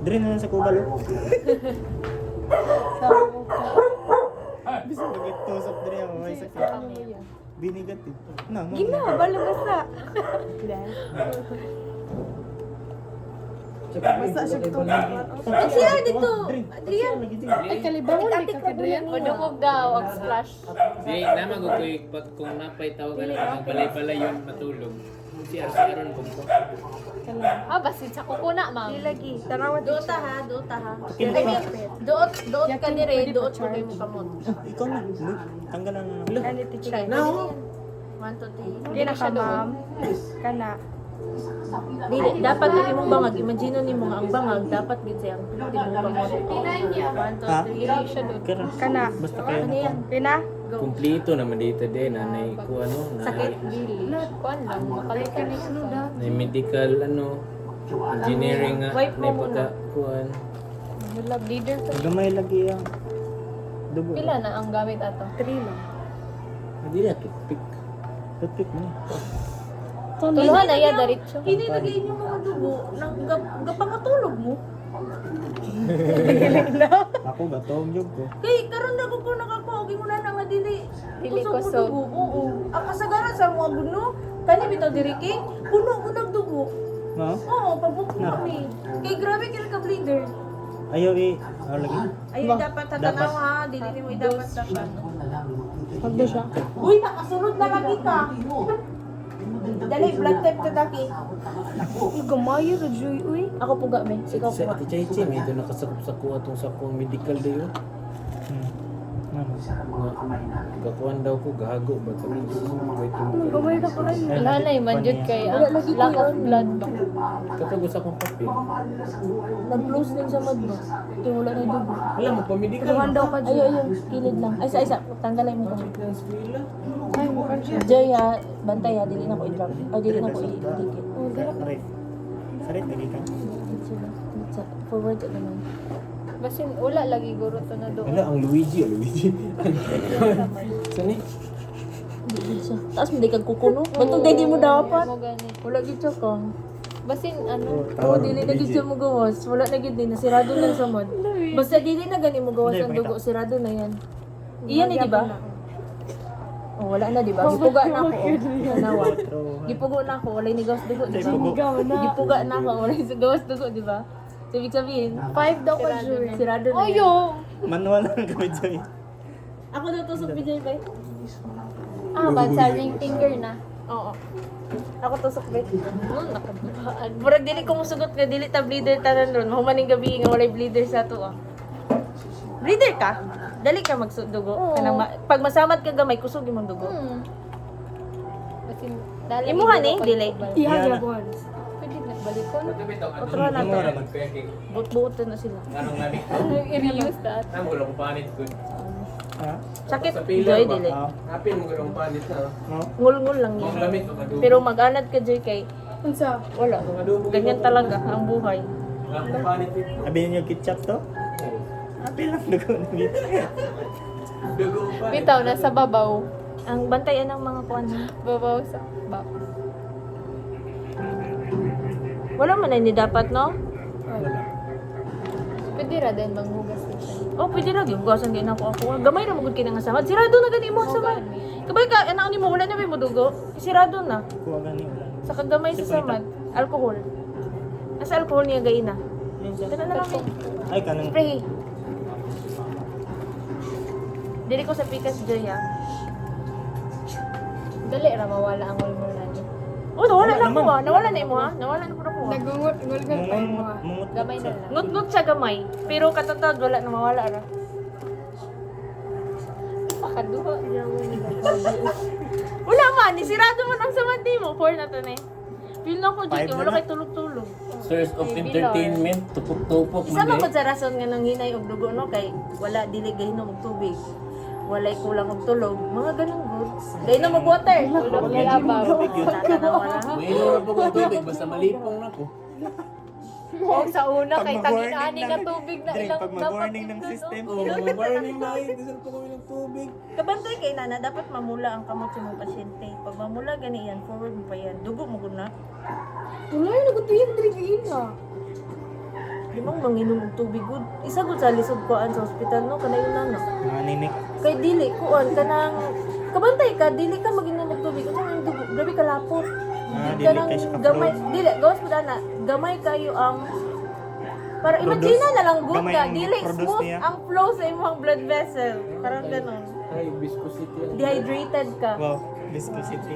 Speaker 3: Diri na lang sa kubalo. Bisa magtusok diri ang may sakit. Binigat eh. Na, mo.
Speaker 2: Gina, balo basta. Basta siya tulog.
Speaker 4: Ang sila dito. Adrian.
Speaker 1: Ay, kalibangon ni Kakadrian. Madukog daw, ang splash.
Speaker 7: Di, naman ko pag kung napay tawagan ka ng balay-balay yun matulog. Si Aron ko po.
Speaker 1: Ah, basin sa kukuna, ma'am.
Speaker 2: Lagi. Tanawa
Speaker 4: Duota ha, duota ha. I mean, duot ka dire, duot ko kayo mo kamot.
Speaker 3: Ikaw na. Tanggalan na.
Speaker 2: Ano teacher?
Speaker 4: 1, 2, 3.
Speaker 2: Hindi na ka, ma'am. Kana.
Speaker 4: Dili, dapat yung imong bangag, imagine ni mo nga ang bangag, dapat gid siya ang timong kamot. 1, 2,
Speaker 3: Ha?
Speaker 4: 3.
Speaker 3: Kara.
Speaker 2: Kana.
Speaker 3: Basta kayo
Speaker 4: Ano
Speaker 3: na.
Speaker 4: yan?
Speaker 2: Pina?
Speaker 7: Kumplito naman dito din, nanay ko ano,
Speaker 4: Sakit.
Speaker 1: Kuan lang, makalikan na yun.
Speaker 7: na medical ano, engineering nga,
Speaker 4: Wipe mo
Speaker 7: may
Speaker 4: muna.
Speaker 7: pagkakuan.
Speaker 1: Wala, bleeder to.
Speaker 3: Gamay lagi ang dugo.
Speaker 1: Pila na ang gamit ato?
Speaker 2: 3 lang.
Speaker 7: Hindi na, toothpick.
Speaker 3: Toothpick mo.
Speaker 1: Tuluhan na iya, daritso.
Speaker 4: Hindi lagi inyong mga dugo nang gapangatulog mo.
Speaker 3: Ako gatong jog ko.
Speaker 4: Kay karon na ko nakakuha gi mo na nga dili.
Speaker 1: Dili
Speaker 4: Kusog mo
Speaker 1: kusog.
Speaker 4: dugo. Oo. Ang kasagaran sa mga guno, kani bitaw diri king puno mo ng dugo.
Speaker 3: No?
Speaker 4: Oo, pagbuko ni. Kay grabe kay ka bleeder.
Speaker 3: Ayaw lagi.
Speaker 4: Ayun dapat tatanaw ha, dili ni mo dapat dapat.
Speaker 2: Pagda siya.
Speaker 4: Uy, nakasunod na lagi ka. Dali, blood type ka daki.
Speaker 2: Gamayo ra joy uy.
Speaker 4: Ako puga me, ikaw
Speaker 7: Sa
Speaker 4: puga.
Speaker 7: Ate Chay may ito nakasakop sa kuha itong sakong medical dayo.
Speaker 3: Mama.
Speaker 7: Gakuan daw ko, gahago ba? Sabi ko, wait mo.
Speaker 2: Gamay ra ka ay.
Speaker 1: Wala na, manjud kay lack of blood ba?
Speaker 7: Katagos akong papel.
Speaker 4: Nag-close din sa mad mo. Kaya wala na dugo.
Speaker 7: Alam mo, pa-medical.
Speaker 2: Duhan daw ka
Speaker 4: Ay,
Speaker 2: joy.
Speaker 4: ayun, kilid lang. Ay, isa, tanggalay mo kami.
Speaker 2: Ay, mukha siya.
Speaker 4: Joy ha, bantay ha, dili na ko i-drop. Ay, dili na ko i-dikit.
Speaker 3: Sarit. Sarit lagi ka.
Speaker 4: Forward ka naman.
Speaker 1: Basin, wala lagi guro to na doon.
Speaker 7: Wala, ang Luigi. Sani?
Speaker 4: Dili siya. Taas mo, di kag kukuno. Ba't di mo dapat?
Speaker 1: Mo gani.
Speaker 4: Wala gid siya ka.
Speaker 1: Basin, ano?
Speaker 4: Oo, dili na gid siya mo gawas. Wala na gid din, nasirado na sa mod. Basta dili na gani mo gawas ang dugo, sirado na yan. Iyan eh, di ba? Oh, wala na, di ba? Gipuga na ako. Oh. Tanawa. Gipugo na ako, walay ni gawas dugo, di ba? Gipuga na ako, walay ni gawas dugo, di ba? So, ibig sabihin,
Speaker 2: 5 daw ka joy.
Speaker 4: sirado na yan.
Speaker 1: Oyo!
Speaker 3: Manual lang kami Joy.
Speaker 4: Ako daw tusok video ba?
Speaker 1: Ah, bad sa ring finger na.
Speaker 4: Oo. Ako tusok ba?
Speaker 1: Noon, nakabuhaan.
Speaker 4: Murag dili ko musugot nga dili ta bleeder tanan ron. Mahumaning gabi nga walay bleeder sa to ah. Bleeder ka? Dali ka magsudugo. Kanang pag masamad ka gamay kusog imong dugo.
Speaker 1: Basin, dali.
Speaker 4: Imuha ni dili.
Speaker 2: Iya gabon.
Speaker 1: Pwede nagbalikon.
Speaker 4: Otro na to. Buot-buot na sila.
Speaker 7: Anong nami?
Speaker 1: I-reuse that.
Speaker 7: Nang wala ko panit ko.
Speaker 3: Ha?
Speaker 4: Sakit
Speaker 7: Sa pila
Speaker 4: joy
Speaker 7: ba?
Speaker 4: dili.
Speaker 3: Ah.
Speaker 7: Hapin mo ganong panit na.
Speaker 3: No?
Speaker 4: Ngul-ngul lang
Speaker 7: Kung
Speaker 4: yan.
Speaker 7: lamit ko kadugo.
Speaker 4: Pero mag-anad ka joy kay
Speaker 2: Unsa?
Speaker 4: wala. Ganyan talaga ang buhay.
Speaker 7: Wala ko panit dito.
Speaker 3: Sabihin niyo ketchup to? Apil lang dugo na dito.
Speaker 7: Dugo pa.
Speaker 1: Bitaw, nasa babaw.
Speaker 4: Ang bantayan ng mga kuan ha.
Speaker 1: Babaw sa
Speaker 4: Wala man na ni dapat no?
Speaker 1: Pwede ra din manghugas din siya.
Speaker 4: Oh, pwede na gibugasan din ako. Gamay ra magud kini nga samad. Sirado na gani mo samad. Kabay ka anak ni mo wala na may mudugo. Sirado na.
Speaker 3: Kuha gani wala.
Speaker 4: Sa kagamay sa samad, alcohol. Asa alcohol niya gaina? Dala na lang eh.
Speaker 3: Ay kanang
Speaker 4: Spray. Dili ko sa pikas joy ha.
Speaker 1: Dali ra mawala ang ulmulan.
Speaker 4: Oh, nawala na ko ha. Nawala na imo ha. Nawala na ko na ko ha.
Speaker 2: Nagungol-ngol ka pa mo.
Speaker 3: mungot.
Speaker 1: Gamay na lang.
Speaker 4: Ngut-ngut sa gamay. Pero katatag wala na mawala ra.
Speaker 1: Pakaduha.
Speaker 4: Wala man, ni sirado man ang samad mo. Four na to na eh. Feel na ko
Speaker 3: Five
Speaker 4: dito,
Speaker 3: na
Speaker 4: wala
Speaker 3: na.
Speaker 4: kay tulog-tulog.
Speaker 7: Source of entertainment, tupok-tupok
Speaker 4: Isa
Speaker 7: mo
Speaker 4: man sa rason nga nang hinay og dugo no kay wala dili gahinom og tubig. Walay kulang og tulog. Mga ganun good. Gahinom og water.
Speaker 1: Tulog kay abaw.
Speaker 4: Tatanaw na ha.
Speaker 7: May inom na po kong tubig, basta malipong na ko.
Speaker 1: O sa una kay
Speaker 3: Pag mag-warning
Speaker 1: tangin-ani ka
Speaker 3: ng-
Speaker 1: tubig na
Speaker 3: Drink,
Speaker 1: ilang
Speaker 3: pag mag-warning ng system.
Speaker 7: Oo, warning na yun, disal po kami ng tubig.
Speaker 4: Kabantay kay nana dapat mamula ang kamot sa mga pasyente. Pag mamula gani yan, forward mo pa yan. Dugo mo gud na.
Speaker 2: Tulay na gud yung drink ina.
Speaker 4: Limang manginom og tubig good. Isa gud sa lisod kuan sa ospital no kanay nana.
Speaker 3: Naninik.
Speaker 4: Kay dili kuan kanang kabantay ka dili ka maginom og tubig unsa ang dugo grabe ka lapot.
Speaker 3: Ah,
Speaker 4: Di
Speaker 3: dili
Speaker 4: ka nang
Speaker 3: kay siya
Speaker 4: gamay
Speaker 3: ka-flow.
Speaker 4: dili gawas pud ana gamay kayo ang Para imagine na lang good
Speaker 3: Gamay
Speaker 4: ka,
Speaker 3: ang
Speaker 4: dili
Speaker 3: produce
Speaker 4: smooth
Speaker 3: niya.
Speaker 4: ang flow sa imong blood vessel. Parang ganun.
Speaker 7: Ay, viscosity.
Speaker 4: Dehydrated ka.
Speaker 3: Wow, viscosity.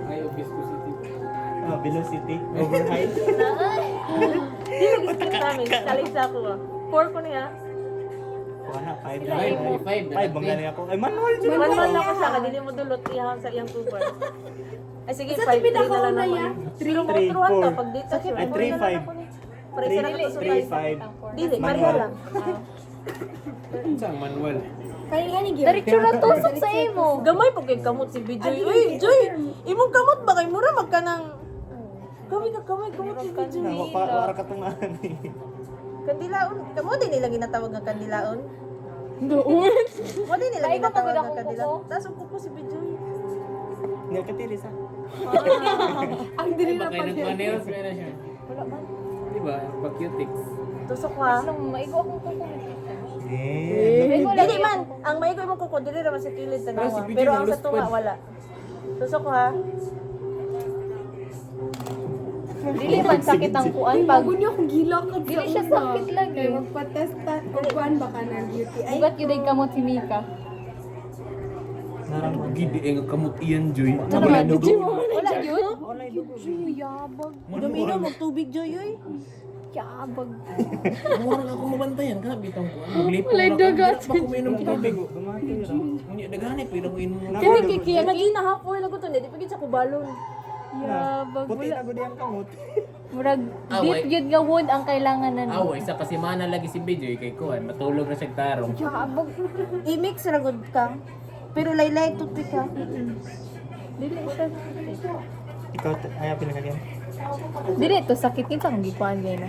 Speaker 7: Ay, viscosity.
Speaker 3: Velocity, overheight.
Speaker 4: Dili gusto namin, kalig sa ako. 4 ko niya.
Speaker 3: Wala, 5 lang.
Speaker 7: Five, oh, five.
Speaker 3: 5, bang galing ako. Ay, manual dyan.
Speaker 4: Manual na ko siya, dili mo dulot iha sa iyang tuber. Ay sige, 5-3 na lang naman. Pero mo
Speaker 3: Three,
Speaker 4: truhan ka
Speaker 3: four.
Speaker 4: pag dito.
Speaker 3: Ay, 3-5.
Speaker 4: Para isa na ka sa
Speaker 3: 3-5.
Speaker 4: Dili,
Speaker 3: Manual.
Speaker 4: pareha lang.
Speaker 7: Saan manual?
Speaker 1: Diretso na tusok sa imo.
Speaker 4: Gamay po kay kamot si Bijoy. Uy, Joy, imong kamot ba kay mura magka ng... Gamay ka kamot si Bijoy.
Speaker 3: Para katungaan eh.
Speaker 4: Kandilaon. Kamo din nila ginatawag nga kandilaon. Doon. Mo din nila
Speaker 1: Ay,
Speaker 4: ginatawag
Speaker 1: kapag
Speaker 4: nga
Speaker 1: ako
Speaker 4: kandilaon.
Speaker 1: kuko.
Speaker 4: Tapos ko si Bijoy.
Speaker 3: Hindi ka tiris ha.
Speaker 2: Ang dili na
Speaker 7: Baka nagpa-nails na siya.
Speaker 1: Wala man.
Speaker 7: Diba? Pag-cutics.
Speaker 4: Tusok ha.
Speaker 1: Anong maigo akong kuko.
Speaker 3: Eh.
Speaker 4: Dili man, ang maigo imong kuko dili ra man sa kilid
Speaker 7: Pero si
Speaker 4: tanawa.
Speaker 7: Bijoy
Speaker 4: Pero ang sa
Speaker 7: naluspad.
Speaker 4: tunga wala. Tusok ha.
Speaker 1: Dili man sakit ang kuan pag
Speaker 2: Pag niyo akong gila ka
Speaker 1: dili siya sakit lagi.
Speaker 2: Magpa-test ta kung kuan baka ng UTI.
Speaker 1: Ugat gyud ay kamot si Mika.
Speaker 7: Gidi nga kamot iyan, Joy.
Speaker 1: Wala yun.
Speaker 4: Duminom og tubig joy oy.
Speaker 1: Yabag.
Speaker 7: Mura nga ako mabantayan ka, bitang ko. Maglipo na ako. Dapat pa kuminom kita. Unya, dagani, pero ko inom mo.
Speaker 4: Kaya kaya nagina half oil ako to, di pagit sa kubalon.
Speaker 1: Yabag.
Speaker 3: Puti na gudi ang kamot.
Speaker 1: Murag
Speaker 7: Away.
Speaker 1: deep yun nga wood ang kailangan na
Speaker 7: Aw, isa kasi mana lagi si Bijoy kay Kuan, matulog na siya tarong.
Speaker 1: Yabag.
Speaker 4: I-mix ra gud ka. Pero laylay tubig ka.
Speaker 1: Dili siya.
Speaker 3: Ikaw, ay, pinagagyan.
Speaker 1: Dili to sakit kita kung gikuan na.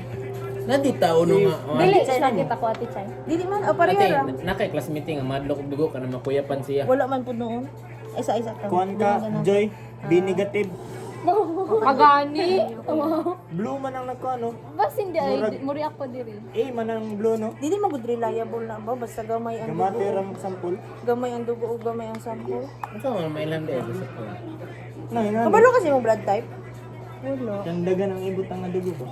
Speaker 7: Nandi tao no nga.
Speaker 1: Dili sakit ako ate chay.
Speaker 4: Dili man o pareha
Speaker 7: Ate,
Speaker 4: ra.
Speaker 7: nakay class meeting ang madlok og dugo ka na makuyapan siya.
Speaker 4: Wala man pud noon. Isa-isa ka.
Speaker 3: Kuhan ka, Joy. B negative.
Speaker 1: Pagani.
Speaker 3: Blue man ang nagkuhan, no?
Speaker 1: Bas hindi ay muri ako diri.
Speaker 3: A man ang blue, no?
Speaker 4: Dili man gud reliable na ba basta gamay ang
Speaker 3: Gamate
Speaker 4: dugo.
Speaker 3: ram sampul.
Speaker 4: Gamay ang dugo o gamay ang sample.
Speaker 7: Ito man may lande sa ko.
Speaker 3: Na.
Speaker 4: Kabalo kasi mo blood type.
Speaker 3: Ang dagan ang ibot ang dugo ba?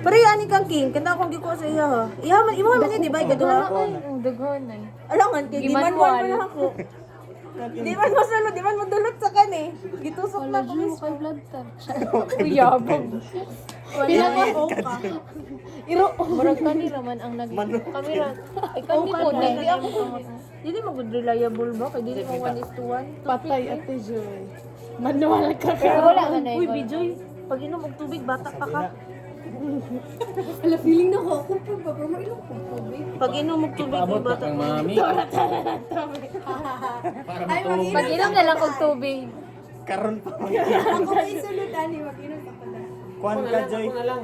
Speaker 4: Pero ani kang king, kanta akong giko sa iya ha. Iya man imo man di ba gaduha?
Speaker 1: Daghan ay.
Speaker 4: Alangan kay di man
Speaker 1: Gimanual.
Speaker 4: man ako. Di man masulod, di man madulot sa kan eh. Gitusok na ko mismo.
Speaker 1: Kay blood touch. Yabag.
Speaker 4: Pinako ka.
Speaker 1: Iro, murag kani raman ang nag-camera. Ay kani po, hindi ako.
Speaker 4: Dili mo good reliable ba kay dili mo 1:1.
Speaker 2: Patay ate Joy. Manual ka.
Speaker 1: Pero wala man ay.
Speaker 4: Uy, Bijoy, pag inom og tubig bata pa ka.
Speaker 2: Ala feeling na ako pa pero mainom ko tubig.
Speaker 4: Pag inom og tubig
Speaker 7: Paabot
Speaker 4: kay bata
Speaker 7: ang
Speaker 4: pa.
Speaker 7: mami. Para matulog.
Speaker 1: Pag-inom na lang og tubig.
Speaker 3: Karon pa.
Speaker 2: Ako kay sulod ani mag-inom ako na.
Speaker 3: Kuhan ka, Joy.
Speaker 7: Ako na lang.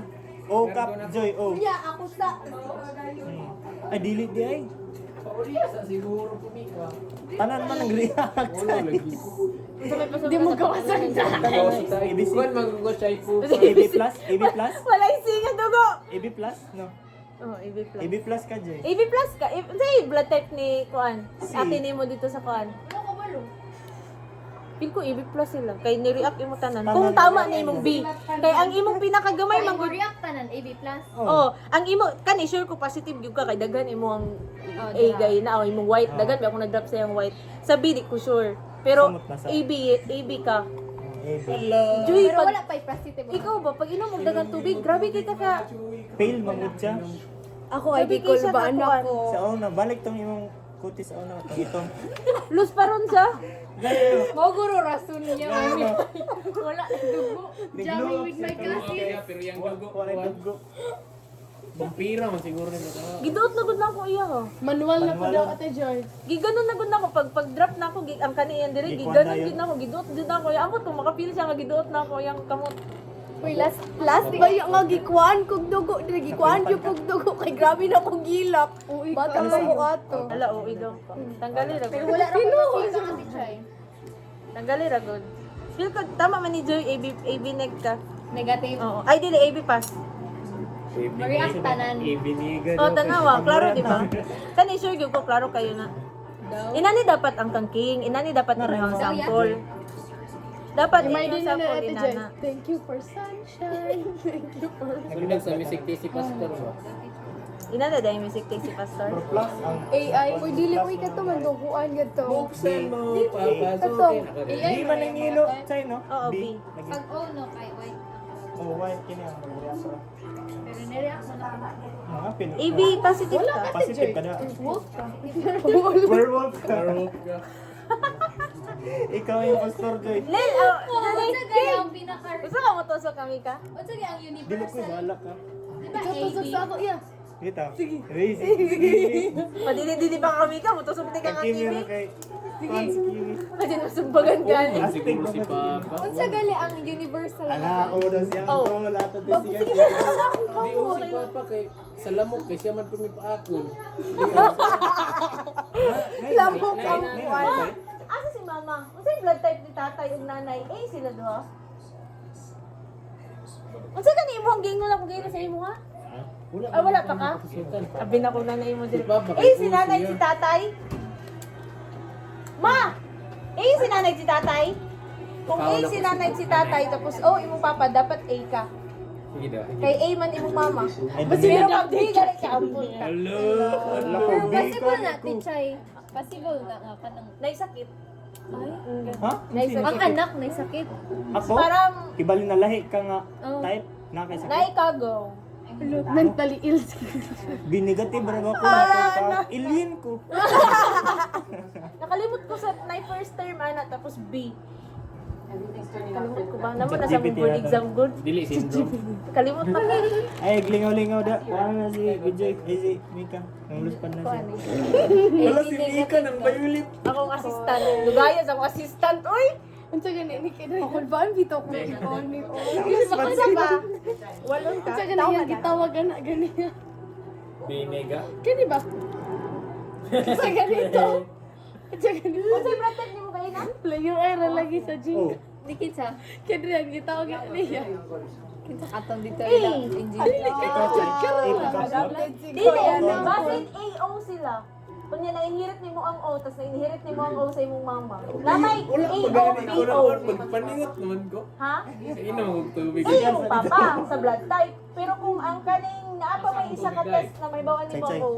Speaker 3: O cup, Joy, O.
Speaker 2: Kuya, ako sa
Speaker 3: Ay, dili di ay.
Speaker 7: Sa siguro pumika.
Speaker 3: Tanan man nag-react.
Speaker 2: Di mo gawasan ta.
Speaker 3: ABC.
Speaker 7: Kuan maggo siya po.
Speaker 3: AB plus? AB plus?
Speaker 4: Wala isinga dugo.
Speaker 3: AB plus? No.
Speaker 4: Oh, AB plus.
Speaker 3: AB plus ka, Joy.
Speaker 4: AB plus ka. Say blood type ni Kuan. Ate nimo dito sa Kuan. Feel ko AB plus sila. Kay ni-react imo tanan. Kung tama na imong B. Kay ang imong pinakagamay man gud.
Speaker 1: react tanan AB+.
Speaker 4: Oh, ang imo kani sure ko positive gyud ka kay daghan imo ang A gay na imong white daghan ba ako na-drop sa yung white. Sa B di ko sure. Pero
Speaker 3: Samot na sa-
Speaker 4: AB ka.
Speaker 3: AB.
Speaker 4: Joy
Speaker 1: Pero
Speaker 4: pag
Speaker 1: wala pa positive.
Speaker 4: ikaw ba pag inom og daghang tubig, grabe kay ka.
Speaker 3: Fail mangud siya.
Speaker 2: Ako ay
Speaker 4: Sabi
Speaker 2: di
Speaker 4: kay
Speaker 2: ko
Speaker 4: siya
Speaker 2: ba
Speaker 4: na
Speaker 2: anak
Speaker 4: kuan.
Speaker 2: ko.
Speaker 3: Sa una, balik tong imong kutis sa una. Itong.
Speaker 4: Luz pa ron siya.
Speaker 1: Mo guro rason niya. Wala dugo.
Speaker 3: Jamming
Speaker 1: with my cousin.
Speaker 7: Pero yung dugo.
Speaker 3: Wala yung dugo.
Speaker 7: Vampira man siguro nito.
Speaker 4: Giduot na gud na ako iya ha.
Speaker 2: Manual na po daw ate Joy.
Speaker 4: Giganon na gud na ako pag drop na ako ang kaniyan diri
Speaker 3: Gikuan
Speaker 4: giganon
Speaker 3: na yun.
Speaker 4: gid na ako giduot gid na ako. Amot ko makapil siya nga giduot na ako yang kamot.
Speaker 1: Uy, last
Speaker 2: Ba yung nga gikuan kog dugo, dili gikuan yung kog dugo kay grabe na kog gilak. Bata pa ko ato.
Speaker 4: Ala o idaw ka. Tanggali ra gud.
Speaker 1: wala ra ko makita ate chay.
Speaker 4: Tanggali ra gud. Feel ko tama man ni Joy AB neg ka.
Speaker 1: Negative.
Speaker 4: Oo. Ay dili AB pass.
Speaker 1: React tanan.
Speaker 3: Ibinigan.
Speaker 4: Oh tanawa, klaro di ba? Kani sure gyud ko klaro kayo na. Inani dapat ang kangking, inani dapat ang sample. Dapat yung sample inana.
Speaker 2: Thank you for sunshine. Thank you for...
Speaker 7: Nagdag sa music si Pastor ba?
Speaker 4: Ina na dahil music taste si Pastor.
Speaker 3: Pero plus ang
Speaker 2: AI. Uy, dili ko ikato magduguan gato.
Speaker 7: Buksan mo, papasok.
Speaker 3: di man ang ngilo, chay no?
Speaker 4: Oo, B.
Speaker 3: Lagi.
Speaker 1: Pag O no kay white.
Speaker 3: Oh, white kini ang reaction.
Speaker 1: Pero nireact mo na.
Speaker 3: Mga pin.
Speaker 4: AB, positive ka.
Speaker 3: Positive ka na.
Speaker 1: Wolf ka.
Speaker 3: Werewolf ka.
Speaker 7: Karok ka.
Speaker 3: Ikaw yung pastor, Joy.
Speaker 4: Lil,
Speaker 1: Unsa gaya ang pinaka
Speaker 4: gusto ka mo tusok kami ka?
Speaker 1: Unsa gaya ang
Speaker 3: Di mo
Speaker 1: universal?
Speaker 3: ko bahala ka.
Speaker 1: Di ba
Speaker 2: Ikaw tusok
Speaker 1: AB?
Speaker 2: sa ako, iya.
Speaker 3: Dito. Sige.
Speaker 4: Padili-dili pa kami ka, mo tusok di ka nga
Speaker 3: Kimi
Speaker 4: kimi.
Speaker 3: na kay Fans Kimi.
Speaker 4: Kasi masumbagan ka.
Speaker 7: Siguro si Papa.
Speaker 2: Unsa gali ang universal?
Speaker 3: Ala, ako daw siya.
Speaker 4: Oh.
Speaker 3: Ako, lahat ng siya.
Speaker 7: Di ko si Papa kay sa lamok kay siya man pumipaakon.
Speaker 2: Lamok ang
Speaker 3: May
Speaker 4: Asa si mama? Unsa yung blood type ni tatay ug nanay? Eh, sila duha. Unsa ka ni imong gingon ako gina sa imo ha? Ah, wala pa ka? Abi na ko nanay mo diri.
Speaker 7: Si Papa,
Speaker 4: Eh, si
Speaker 7: kay
Speaker 4: nanay
Speaker 7: Puso
Speaker 4: si
Speaker 7: yan.
Speaker 4: tatay. Ma! Eh, si nanay si tatay. Kung A si nanay si tatay tapos O imong papa dapat A ka.
Speaker 7: Sige da.
Speaker 4: Kay A man imong mama.
Speaker 3: Ay,
Speaker 4: Mas
Speaker 3: dili.
Speaker 4: pero pag B dali ka ampun ka.
Speaker 7: Hello.
Speaker 3: Lako,
Speaker 1: Possible na tichay. Possible na nga kanang
Speaker 4: Naisakit.
Speaker 3: Ha?
Speaker 1: ang anak na sakit.
Speaker 3: Ako?
Speaker 4: Parang
Speaker 3: Ibali na lahi ka nga
Speaker 1: Oh.
Speaker 3: type na kay sakit.
Speaker 4: naikago.
Speaker 2: mentally ill.
Speaker 3: Binigative ra ako ka. Alien ko.
Speaker 4: Nakalimot ko sa my first term ana tapos B. Kalimot ko ba? Naman nasa
Speaker 3: ChatGPT
Speaker 4: board
Speaker 3: yata.
Speaker 4: exam good.
Speaker 7: Dili syndrome.
Speaker 4: Kalimot ko.
Speaker 3: Ay, glingaw-lingaw da. Ano na si Vijay, ay si Mika. Nanguluspan na siya. Wala si Mika ng bayulip.
Speaker 4: Akong assistant. Lugayas akong assistant. Uy!
Speaker 2: Unsa gani ni kay ako baan bito ko ni oni.
Speaker 4: Isa pa. Walon ka.
Speaker 2: Unsa gani yang gitawagan na gani.
Speaker 7: Binega.
Speaker 2: Kani ba? Unsa gani to? Unsa gani?
Speaker 4: Unsa yung brother niyo kayo na?
Speaker 2: Player era lagi sa
Speaker 3: Oh,
Speaker 2: gym.
Speaker 1: Dikit sa.
Speaker 2: Kani yang gitawagan niya.
Speaker 1: Kinsa katong dito
Speaker 4: Eh.
Speaker 1: ila engineer.
Speaker 3: ikaw siya.
Speaker 4: Dili. Bakit AO sila? Kunya nainhirit nimo ang O, tapos nainhirit nimo ang O sa imong mama. Lamay
Speaker 7: Wala
Speaker 4: AO,
Speaker 7: pagani ko
Speaker 4: BO.
Speaker 7: naman pagpaningot naman ko.
Speaker 4: Ha?
Speaker 7: Ino mo tubig.
Speaker 4: Sa imong papa, sa blood type. Pero kung ang kaning naapa may isa ka test na may bawaan nimo ang O.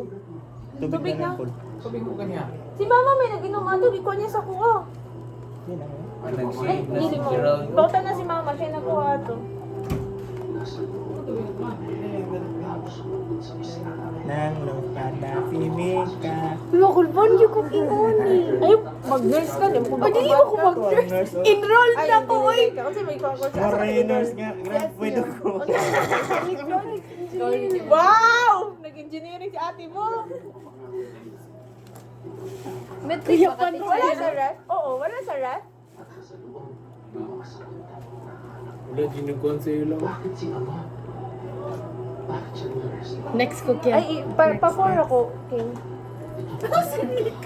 Speaker 3: Tubig na lang po.
Speaker 7: Tubig ko kanya.
Speaker 4: Si mama may nag-inom ato, gikuha niya sa kuha. Ay, dili mo. Bauta na si mama, siya nakuha ato.
Speaker 3: Nang lupada si Mika.
Speaker 2: Lokol bon yung kong ingoni.
Speaker 4: Ay, mag-nurse ka, di mo ko
Speaker 2: O di mo ko mag-nurse. Enroll na ko oy.
Speaker 4: Kasi may concourse.
Speaker 3: Foreigners nga, grab pwede ko.
Speaker 4: Wow! Nag-engineering si ate mo.
Speaker 1: Metric pa ka
Speaker 4: Wala sa ref? Oo, wala sa ref.
Speaker 7: Wala ginugon sa iyo lang.
Speaker 2: Next ko kya.
Speaker 4: Ay, pa-4 ako. Okay.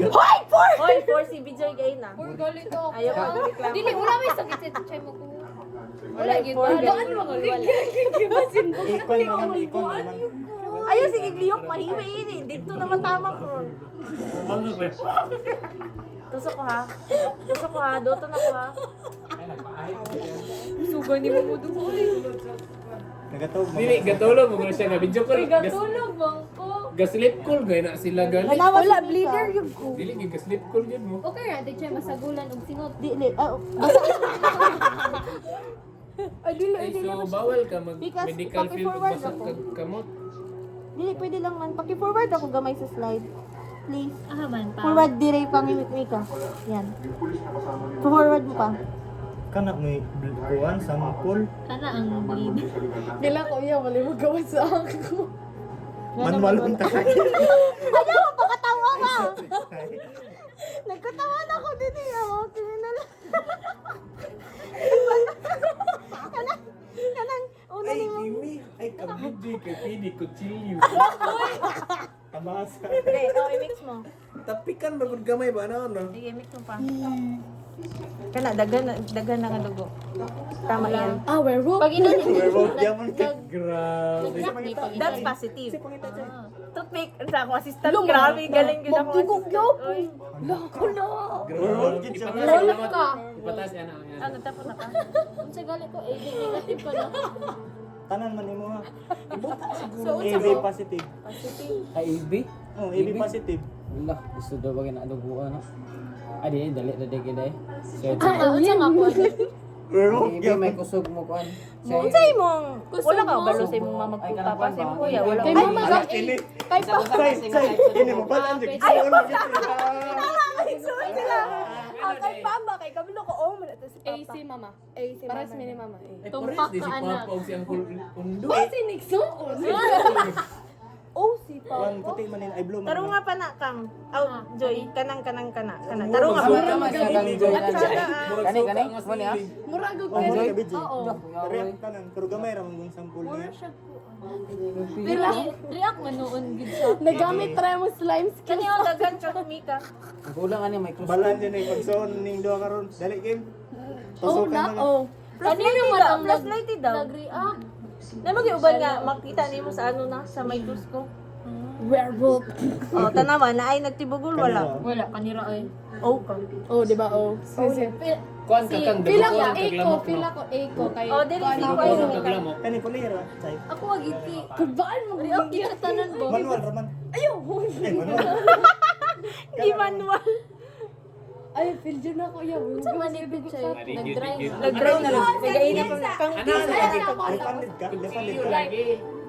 Speaker 4: Hoy! 4! Hoy, 4 si Bijoy gay na.
Speaker 1: galit ako.
Speaker 4: Ayaw ko reklamo.
Speaker 1: Dili wala may sakit sa tichay mo ko. Wala gyud.
Speaker 4: Four,
Speaker 1: Wala
Speaker 4: ganun.
Speaker 1: ano wala.
Speaker 3: Ikon naman, ikon naman.
Speaker 4: Ayaw, sige, gliyok, mahiwi ini. Dito naman tama ko. Tusok ko ha. Tusok ko ha. Doto na ko ha.
Speaker 1: Suga ni mo mo dugo.
Speaker 3: Nagatog mo.
Speaker 7: Dili gatulog mo siya na video call.
Speaker 1: Gatulog bang ko.
Speaker 7: Gaslip call gay na sila gali.
Speaker 2: Wala bleeder yung ko.
Speaker 7: Dili gyud gaslip call gyud mo.
Speaker 1: Okay ra tichay masagulan og singot.
Speaker 4: Dili.
Speaker 2: Ay dili
Speaker 7: Ay, so bawal ka mag
Speaker 4: Because
Speaker 7: medical field
Speaker 4: paki-forward
Speaker 7: basag
Speaker 4: ako.
Speaker 7: kag kamot.
Speaker 4: Dili, pwede lang man. Paki-forward ako gamay sa slide. Please.
Speaker 1: Ah man pa.
Speaker 4: Forward dire pangimik ka. Yan. Forward mo pa.
Speaker 3: Kana may kuwan sa pool.
Speaker 1: Kana ang bleed.
Speaker 2: Kila ko iya wala mo gawa sa ako.
Speaker 3: Manual unta ka.
Speaker 4: Ayaw, pakatawa ka! Nagkatawa na ako din eh. Ako, kriminal. Kanang, una
Speaker 7: Ay,
Speaker 4: ni mo.
Speaker 7: Kimi, ay kabidi kay pidi kutsilyo.
Speaker 3: Tabasa.
Speaker 4: Sige, i-mix mo.
Speaker 7: Tapikan bagod gamay ba na ano?
Speaker 4: Sige, mix mo pa. Kana, dagan na nga dugo. Tama yan.
Speaker 2: Ah, werewolf.
Speaker 1: Pag ina ni
Speaker 3: Werewolf diamond ka.
Speaker 7: Grabe.
Speaker 4: That's positive. Toothpick, sa akong assistant. Grabe, galing yun ako.
Speaker 2: Magdugog yun.
Speaker 4: Uy,
Speaker 2: Lako na.
Speaker 3: Werewolf gid siya.
Speaker 2: Lolo ka.
Speaker 7: Ipatas yan ako yan.
Speaker 4: ano, tapos na ka?
Speaker 1: Unsa gali ko eh negative pa na.
Speaker 3: tanan man nimo ha.
Speaker 7: Ibuta siguro.
Speaker 2: So,
Speaker 3: AB positive.
Speaker 5: Ay, AB?
Speaker 3: Oh, AB positive.
Speaker 5: Wala, gusto daw ba kinaduguan na? Ay, di, dali na di kita eh. So,
Speaker 1: Unsa nga po?
Speaker 5: AB may kusog mo kuan.
Speaker 4: Unsay mong wala ka balo sa imong mama
Speaker 5: Ay,
Speaker 4: papa
Speaker 5: kanang
Speaker 4: sa imong
Speaker 5: kuwan
Speaker 4: kuya
Speaker 5: ba?
Speaker 4: wala
Speaker 2: Kay
Speaker 4: ka.
Speaker 2: mama
Speaker 3: Ay,
Speaker 2: ka
Speaker 3: ini.
Speaker 2: kay pa.
Speaker 3: Say, ini mo pa lang
Speaker 1: Ay,
Speaker 3: Ay,
Speaker 2: Suot sila. Kay mama kay kabilo ko oh man ito si papa.
Speaker 8: AC mama.
Speaker 2: AC
Speaker 8: Paras
Speaker 2: mama.
Speaker 8: mi ni mama eh.
Speaker 7: Ay,
Speaker 1: Tumpak
Speaker 7: pares di si
Speaker 1: ka, anak.
Speaker 7: Papa o si Uncle Undo.
Speaker 8: Oh, si Nixon.
Speaker 2: Oh si
Speaker 3: Kuan
Speaker 2: papa.
Speaker 3: puti man ay blue man.
Speaker 4: Taro nga pa na kang. Aw, Joy, kanang kana. Taro nga
Speaker 5: Mura
Speaker 4: ba?
Speaker 5: man siya lang joy na
Speaker 4: At
Speaker 5: dyan.
Speaker 4: saka,
Speaker 5: Kani, mo niya?
Speaker 8: Muragog
Speaker 3: Oh,
Speaker 8: ka.
Speaker 3: mo ka bidyo.
Speaker 1: Oo.
Speaker 3: React tanan, pero gamay ra man yung sample niya.
Speaker 1: Pero react man noon gid siya.
Speaker 2: Nagamit try mo slime skin.
Speaker 4: kani ang dagan chok mika.
Speaker 5: Kulang ani may kusog.
Speaker 3: Balan din ay pagsoon ning duha karon. Dali game.
Speaker 2: Oh
Speaker 3: Tusukan
Speaker 2: na
Speaker 3: na.
Speaker 2: oh.
Speaker 1: Kanino man ang
Speaker 4: Plus lighted daw.
Speaker 1: nag-react?
Speaker 4: Na mag-iuban nga makita nimo sa ano na sa may tusko.
Speaker 2: Werewolf.
Speaker 4: Oh, tanawa na ay nagtibugol wala.
Speaker 1: Wala kanira ay.
Speaker 4: Oh, ka.
Speaker 2: Oh, di ba oh.
Speaker 7: Kuan ka kang
Speaker 8: Pila
Speaker 7: dago
Speaker 8: ko
Speaker 7: ang
Speaker 8: Eko,
Speaker 7: taglamok no.
Speaker 8: pila ko Eko kay.
Speaker 4: Oh, dili si
Speaker 7: Dago
Speaker 4: Kuya.
Speaker 7: ang taglamok.
Speaker 3: Kani pulira. Say.
Speaker 1: Ako agiti.
Speaker 2: Kubaan mo
Speaker 1: React kita tanan ba?
Speaker 3: Manual raman.
Speaker 2: Ayaw.
Speaker 3: Ay, manual.
Speaker 4: Di manual.
Speaker 2: Ay, feel dyan ako yaw.
Speaker 1: Sa manipid siya. Nag-drive.
Speaker 4: Nag-drive na lang. Nagaina pa kang
Speaker 3: Right-handed ka? Left-handed ka?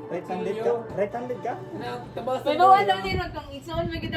Speaker 3: Right-handed ka? Right-handed ka?
Speaker 7: Tabas.
Speaker 4: Pero alam niyo kang ison